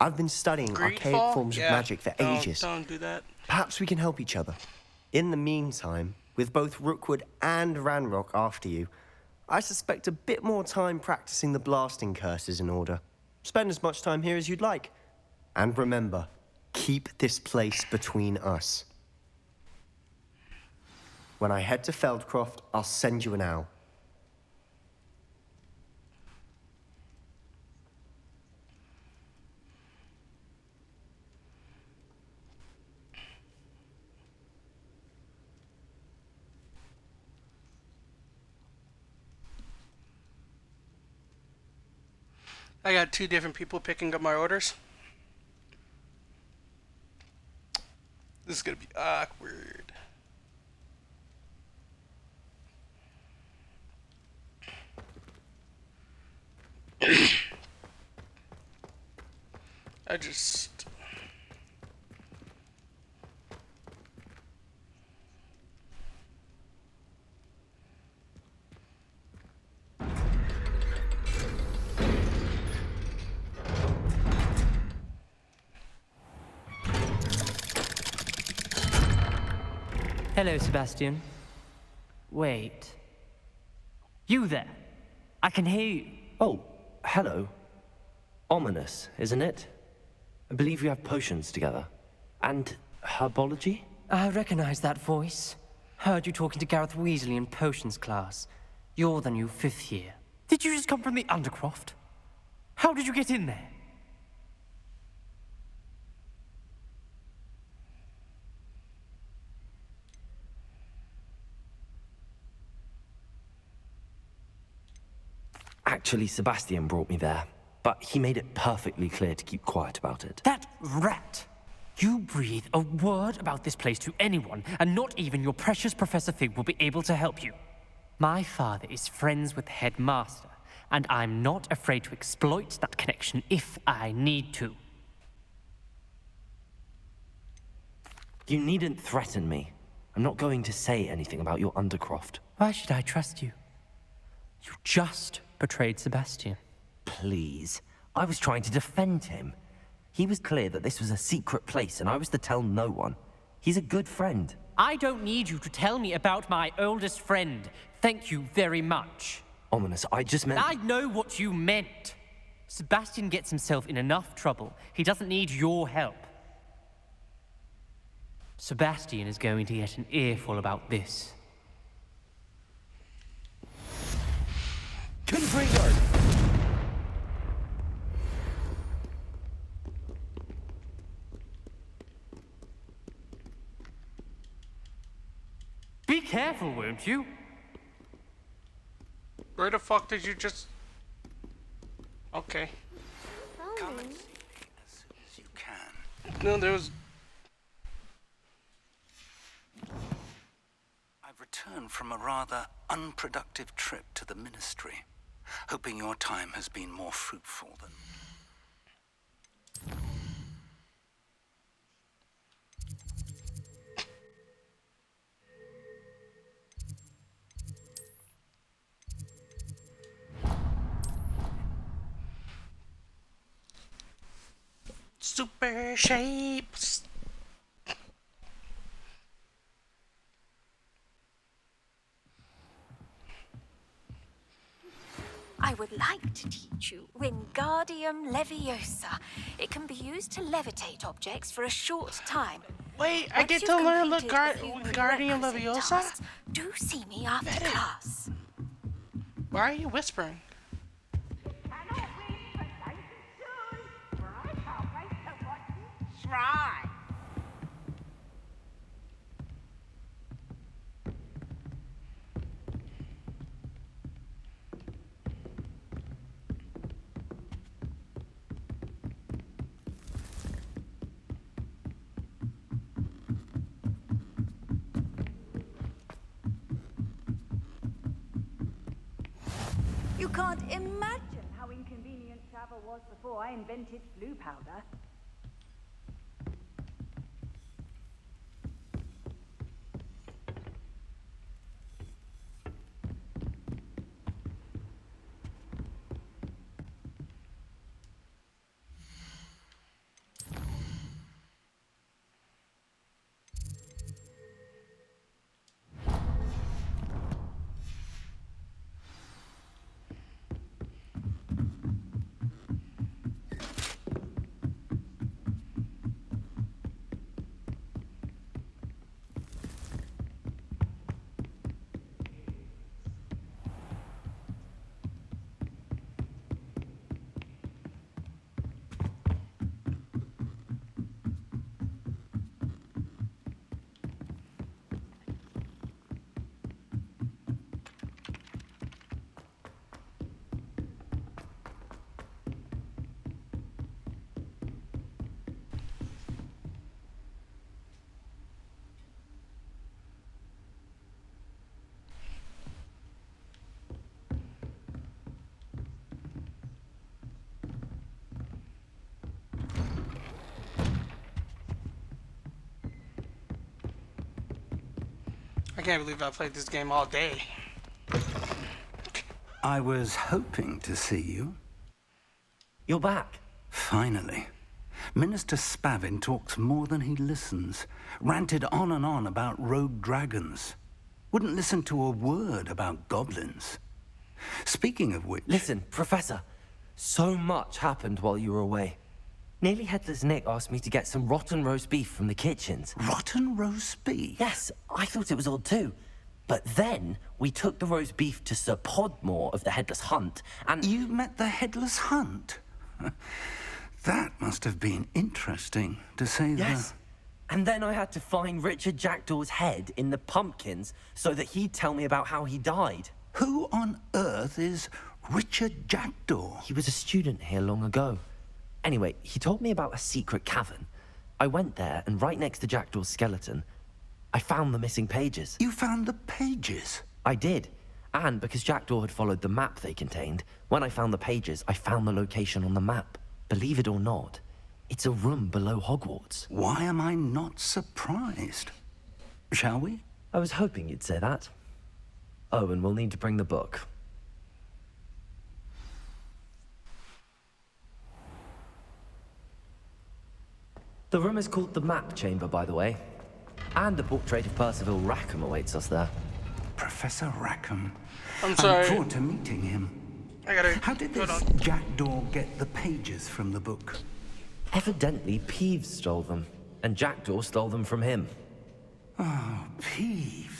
I've been studying archaic forms of magic for ages. Don't do that. Perhaps we can help each other. In the meantime, with both Rookwood and Ranrock after you, I suspect a bit more time practicing the blasting curse is in order. Spend as much time here as you'd like. And remember, keep this place between us. When I head to Feldcroft, I'll send you an owl. I got 2 different people picking up my orders. This is gonna be awkward. I just... Hello, Sebastian. Wait. You there? I can hear you. Oh, hello. Ominous, isn't it? I believe we have potions together. And herbology? I recognize that voice. Heard you talking to Gareth Weasley in potions class. You're the new 5th year. Did you just come from the Undercroft? How did you get in there? Actually, Sebastian brought me there, but he made it perfectly clear to keep quiet about it. That rat! You breathe a word about this place to anyone, and not even your precious Professor Fig will be able to help you. My father is friends with the headmaster, and I'm not afraid to exploit that connection if I need to. You needn't threaten me. I'm not going to say anything about your Undercroft. Why should I trust you? You just betrayed Sebastian. Please. I was trying to defend him. He was clear that this was a secret place and I was to tell no one. He's a good friend. I don't need you to tell me about my oldest friend. Thank you very much. Ominous, I just meant... I know what you meant. Sebastian gets himself in enough trouble. He doesn't need your help. Sebastian is going to get an earful about this. Confringo! Be careful, won't you? Where the fuck did you just... Okay. Come and see me as soon as you can. No, there was... I've returned from a rather unproductive trip to the Ministry, hoping your time has been more fruitful than... Super shapes. I would like to teach you Wingardium Leviosa. It can be used to levitate objects for a short time. Wait, I Once get you've to learn completed a few Wingardium prerequisite Leviosa? tasks, do see me after class. Why are you whispering? Try. You can't imagine how inconvenient travel was before I invented blue powder. I can't believe I played this game all day. I was hoping to see you. You're back. Finally. Minister Spavin talks more than he listens. Ranted on and on about rogue dragons. Wouldn't listen to a word about goblins. Speaking of which... Listen, Professor. So much happened while you were away. Nearly Headless Nick asked me to get some rotten roast beef from the kitchens. Rotten roast beef? Yes, I thought it was odd too. But then we took the roast beef to Sir Podmore of the Headless Hunt, and... You met the Headless Hunt? That must have been interesting, to say the... Yes. And then I had to find Richard Jackdaw's head in the pumpkins so that he'd tell me about how he died. Who on earth is Richard Jackdaw? He was a student here long ago. Anyway, he told me about a secret cavern. I went there, and right next to Jackdaw's skeleton, I found the missing pages. You found the pages? I did. And because Jackdaw had followed the map they contained, when I found the pages, I found the location on the map. Believe it or not, it's a room below Hogwarts. Why am I not surprised? Shall we? I was hoping you'd say that. Oh, and we'll need to bring the book. The room is called the Map Chamber, by the way. And a portrait of Percival Rackham awaits us there. Professor Rackham. I'm sorry. I'm drawn to meeting him. How did this Jackdaw get the pages from the book? Evidently, Peeves stole them, and Jackdaw stole them from him. Oh, Peeves.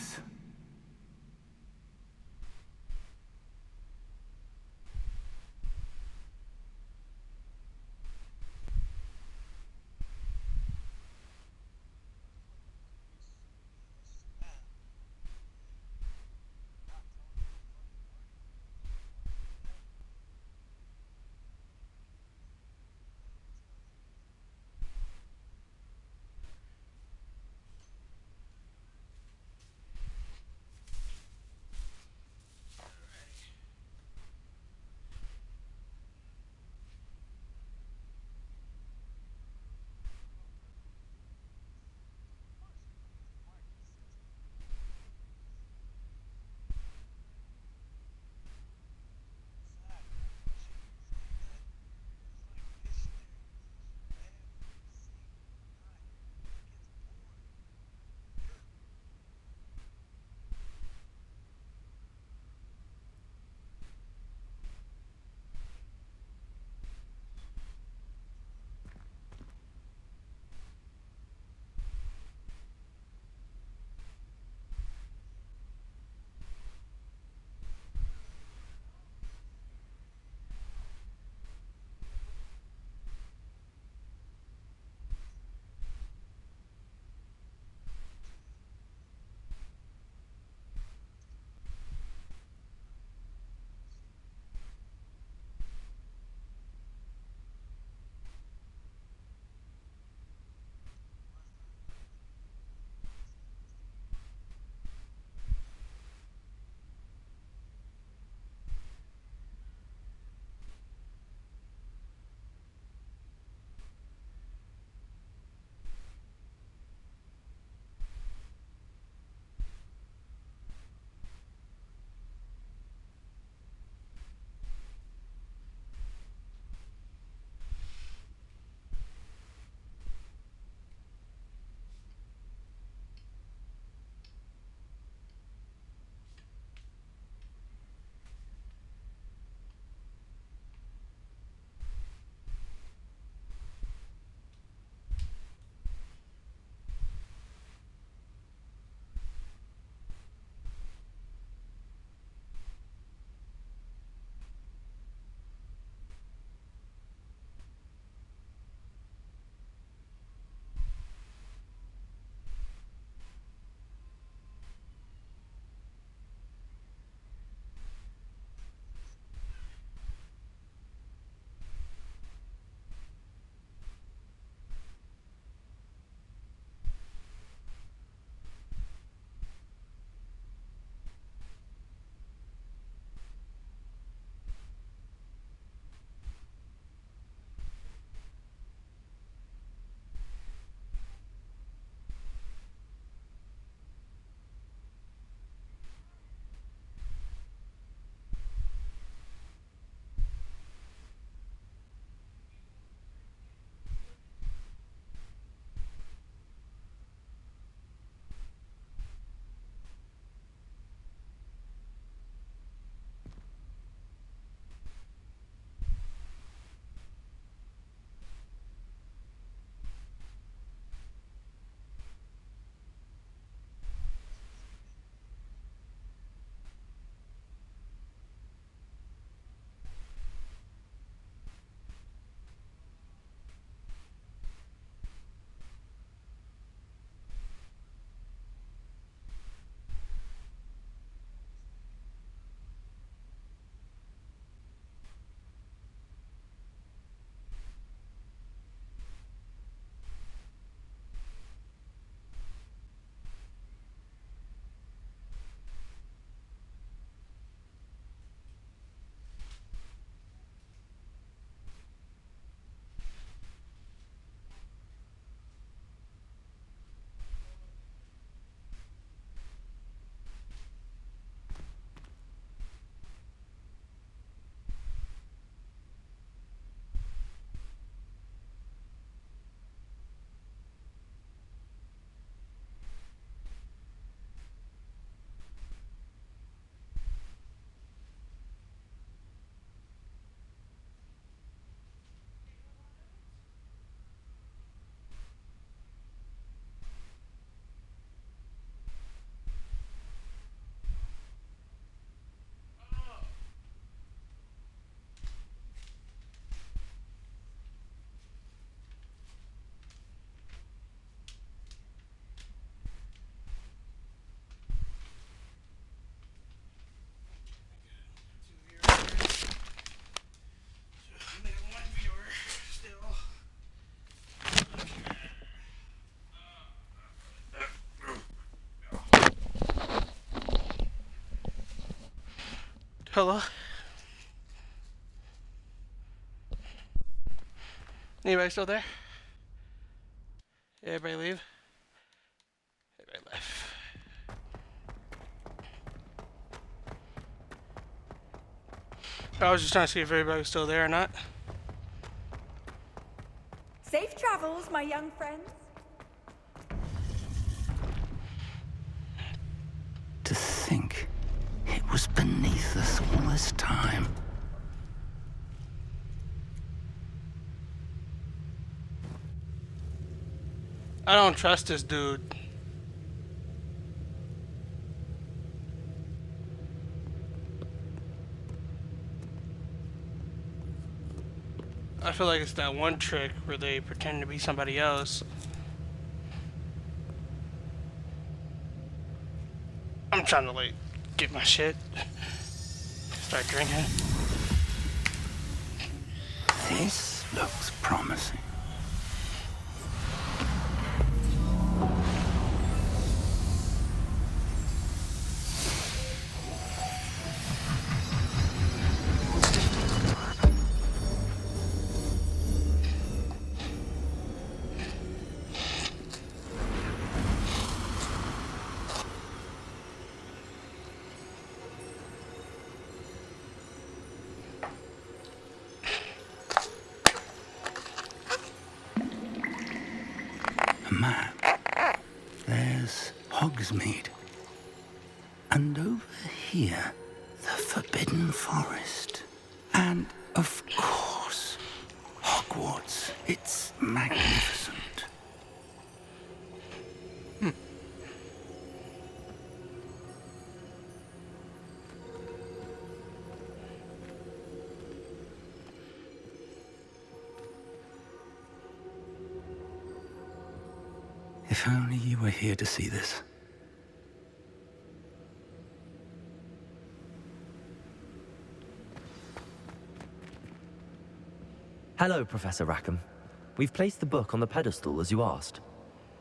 Hello? Anybody still there? Everybody leave? Everybody left. I was just trying to see if everybody was still there or not. Safe travels, my young friends. To think it was beneath us all this time. I don't trust this dude. I feel like it's that one trick where they pretend to be somebody else. I'm trying to like get my shit. Start drinking. This looks promising. A map. There's Hogsmeade. And over here, the Forbidden Forest. And, of course, Hogwarts. It's magnificent. If only you were here to see this. Hello, Professor Rackham. We've placed the book on the pedestal as you asked.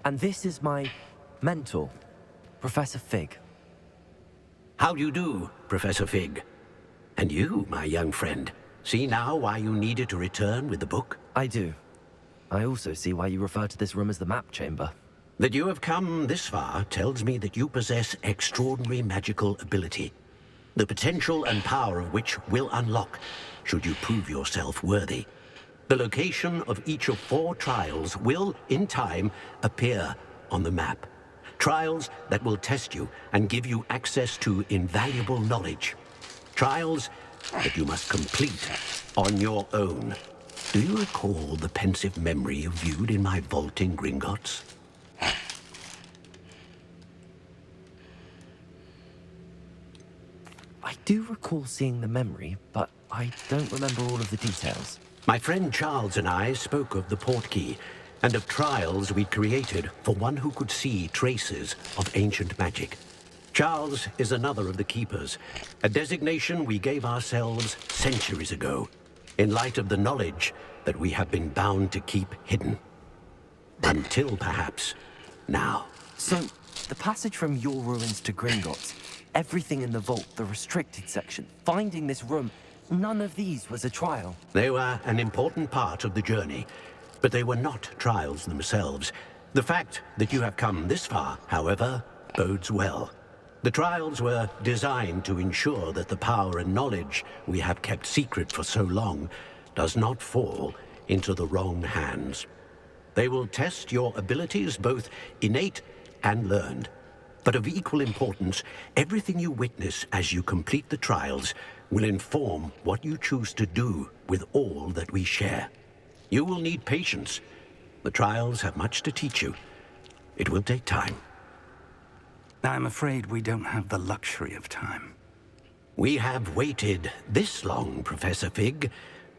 And this is my mentor, Professor Fig. How do you do, Professor Fig? And you, my young friend, see now why you needed to return with the book? I do. I also see why you refer to this room as the map chamber. That you have come this far tells me that you possess extraordinary magical ability, the potential and power of which will unlock, should you prove yourself worthy. The location of each of 4 trials will, in time, appear on the map. Trials that will test you and give you access to invaluable knowledge. Trials that you must complete on your own. Do you recall the pensive memory you viewed in my vault in Gringotts? I do recall seeing the memory, but I don't remember all of the details. My friend Charles and I spoke of the portkey and of trials we'd created for one who could see traces of ancient magic. Charles is another of the keepers, a designation we gave ourselves centuries ago, in light of the knowledge that we have been bound to keep hidden. Until perhaps now. So, the passage from your ruins to Gringotts, everything in the vault, the restricted section, finding this room, none of these was a trial. They were an important part of the journey, but they were not trials themselves. The fact that you have come this far, however, bodes well. The trials were designed to ensure that the power and knowledge we have kept secret for so long does not fall into the wrong hands. They will test your abilities, both innate and learned. But of equal importance, everything you witness as you complete the trials will inform what you choose to do with all that we share. You will need patience. The trials have much to teach you. It will take time. I'm afraid we don't have the luxury of time. We have waited this long, Professor Fig.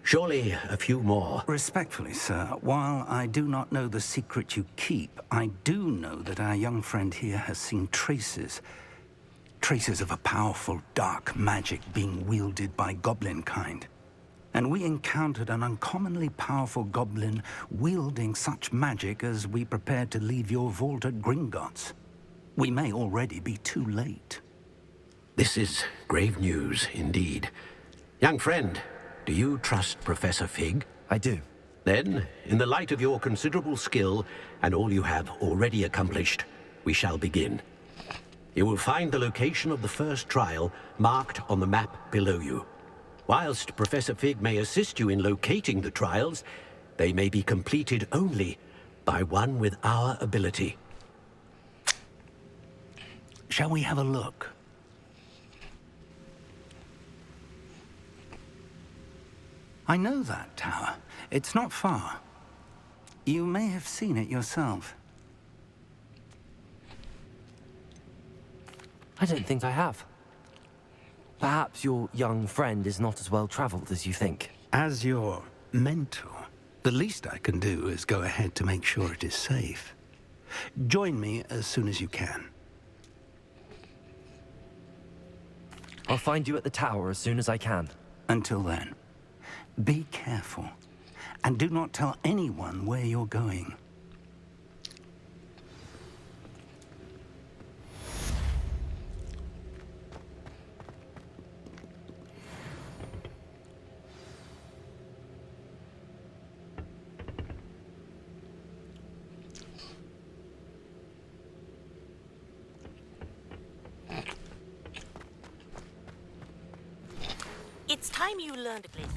Surely a few more. Respectfully, sir, while I do not know the secret you keep, I do know that our young friend here has seen traces of a powerful dark magic being wielded by goblin kind. And we encountered an uncommonly powerful goblin wielding such magic as we prepared to leave your vault at Gringotts. We may already be too late. This is grave news indeed. Young friend, do you trust Professor Fig? I do. Then, in the light of your considerable skill and all you have already accomplished, we shall begin. You will find the location of the first trial marked on the map below you. Whilst Professor Fig may assist you in locating the trials, they may be completed only by one with our ability. Shall we have a look? I know that tower. It's not far. You may have seen it yourself. I don't think I have. Perhaps your young friend is not as well traveled as you think. As your mentor, the least I can do is go ahead to make sure it is safe. Join me as soon as you can. I'll find you at the tower as soon as I can. Until then, be careful, and do not tell anyone where you're going. It's time you learned a lesson.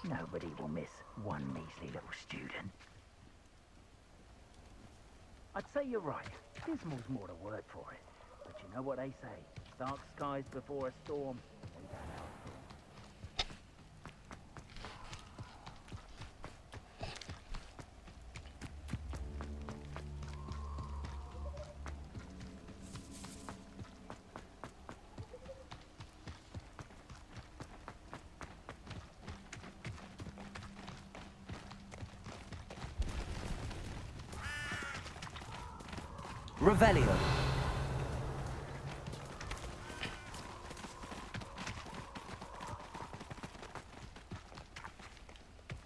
Nobody will miss one measly little student. I'd say you're right. Dismal's more the word for it. But you know what they say. Dark skies before a storm. We don't know. Revelio.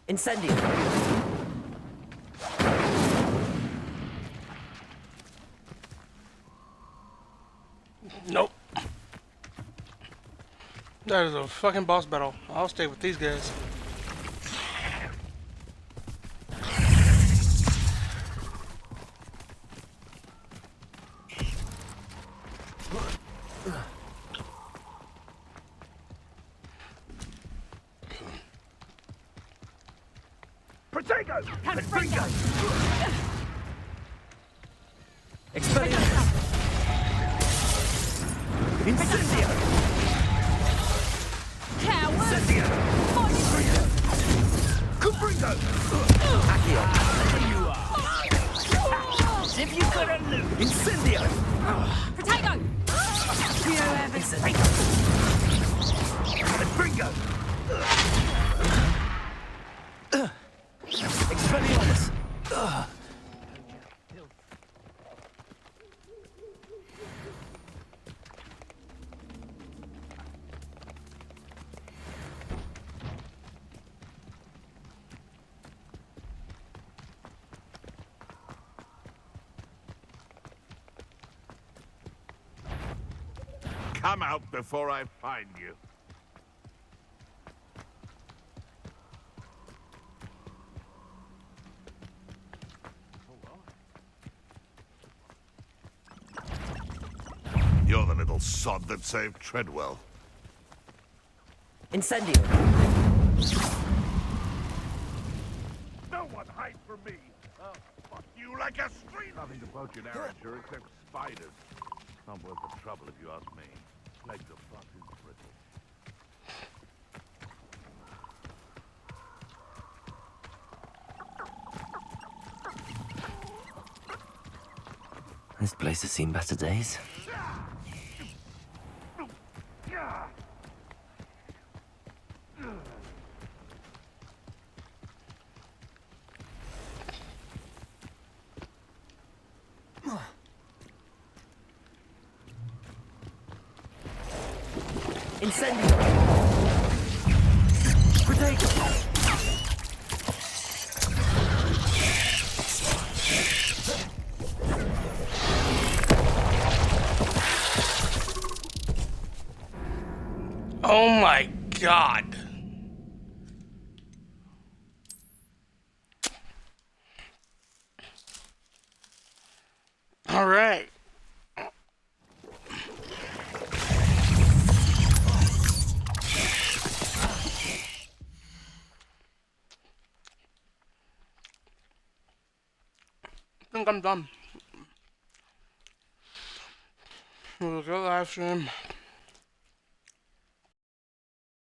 Incendio. Nope. That is a fucking boss battle. I'll stay with these guys. Protego! Confringo! Expelliarmus. Incendio. Coward! Incendio. Confringo! Accio. There you are! As if you couldn't lose! Incendio. Protego! Incendio. Confringo! Expelliarmus. Come out before I find you. You're the little sod that saved Treadwell. Incendio. No one hide from me! I'll fuck you like a street! Nothing to poach in Arranger except spiders. Not worth the trouble if you ask me. Legs are far too brittle. This place has seen better days. Incendio. Protego. Oh my god. All right. I think I'm done. It was a good live stream.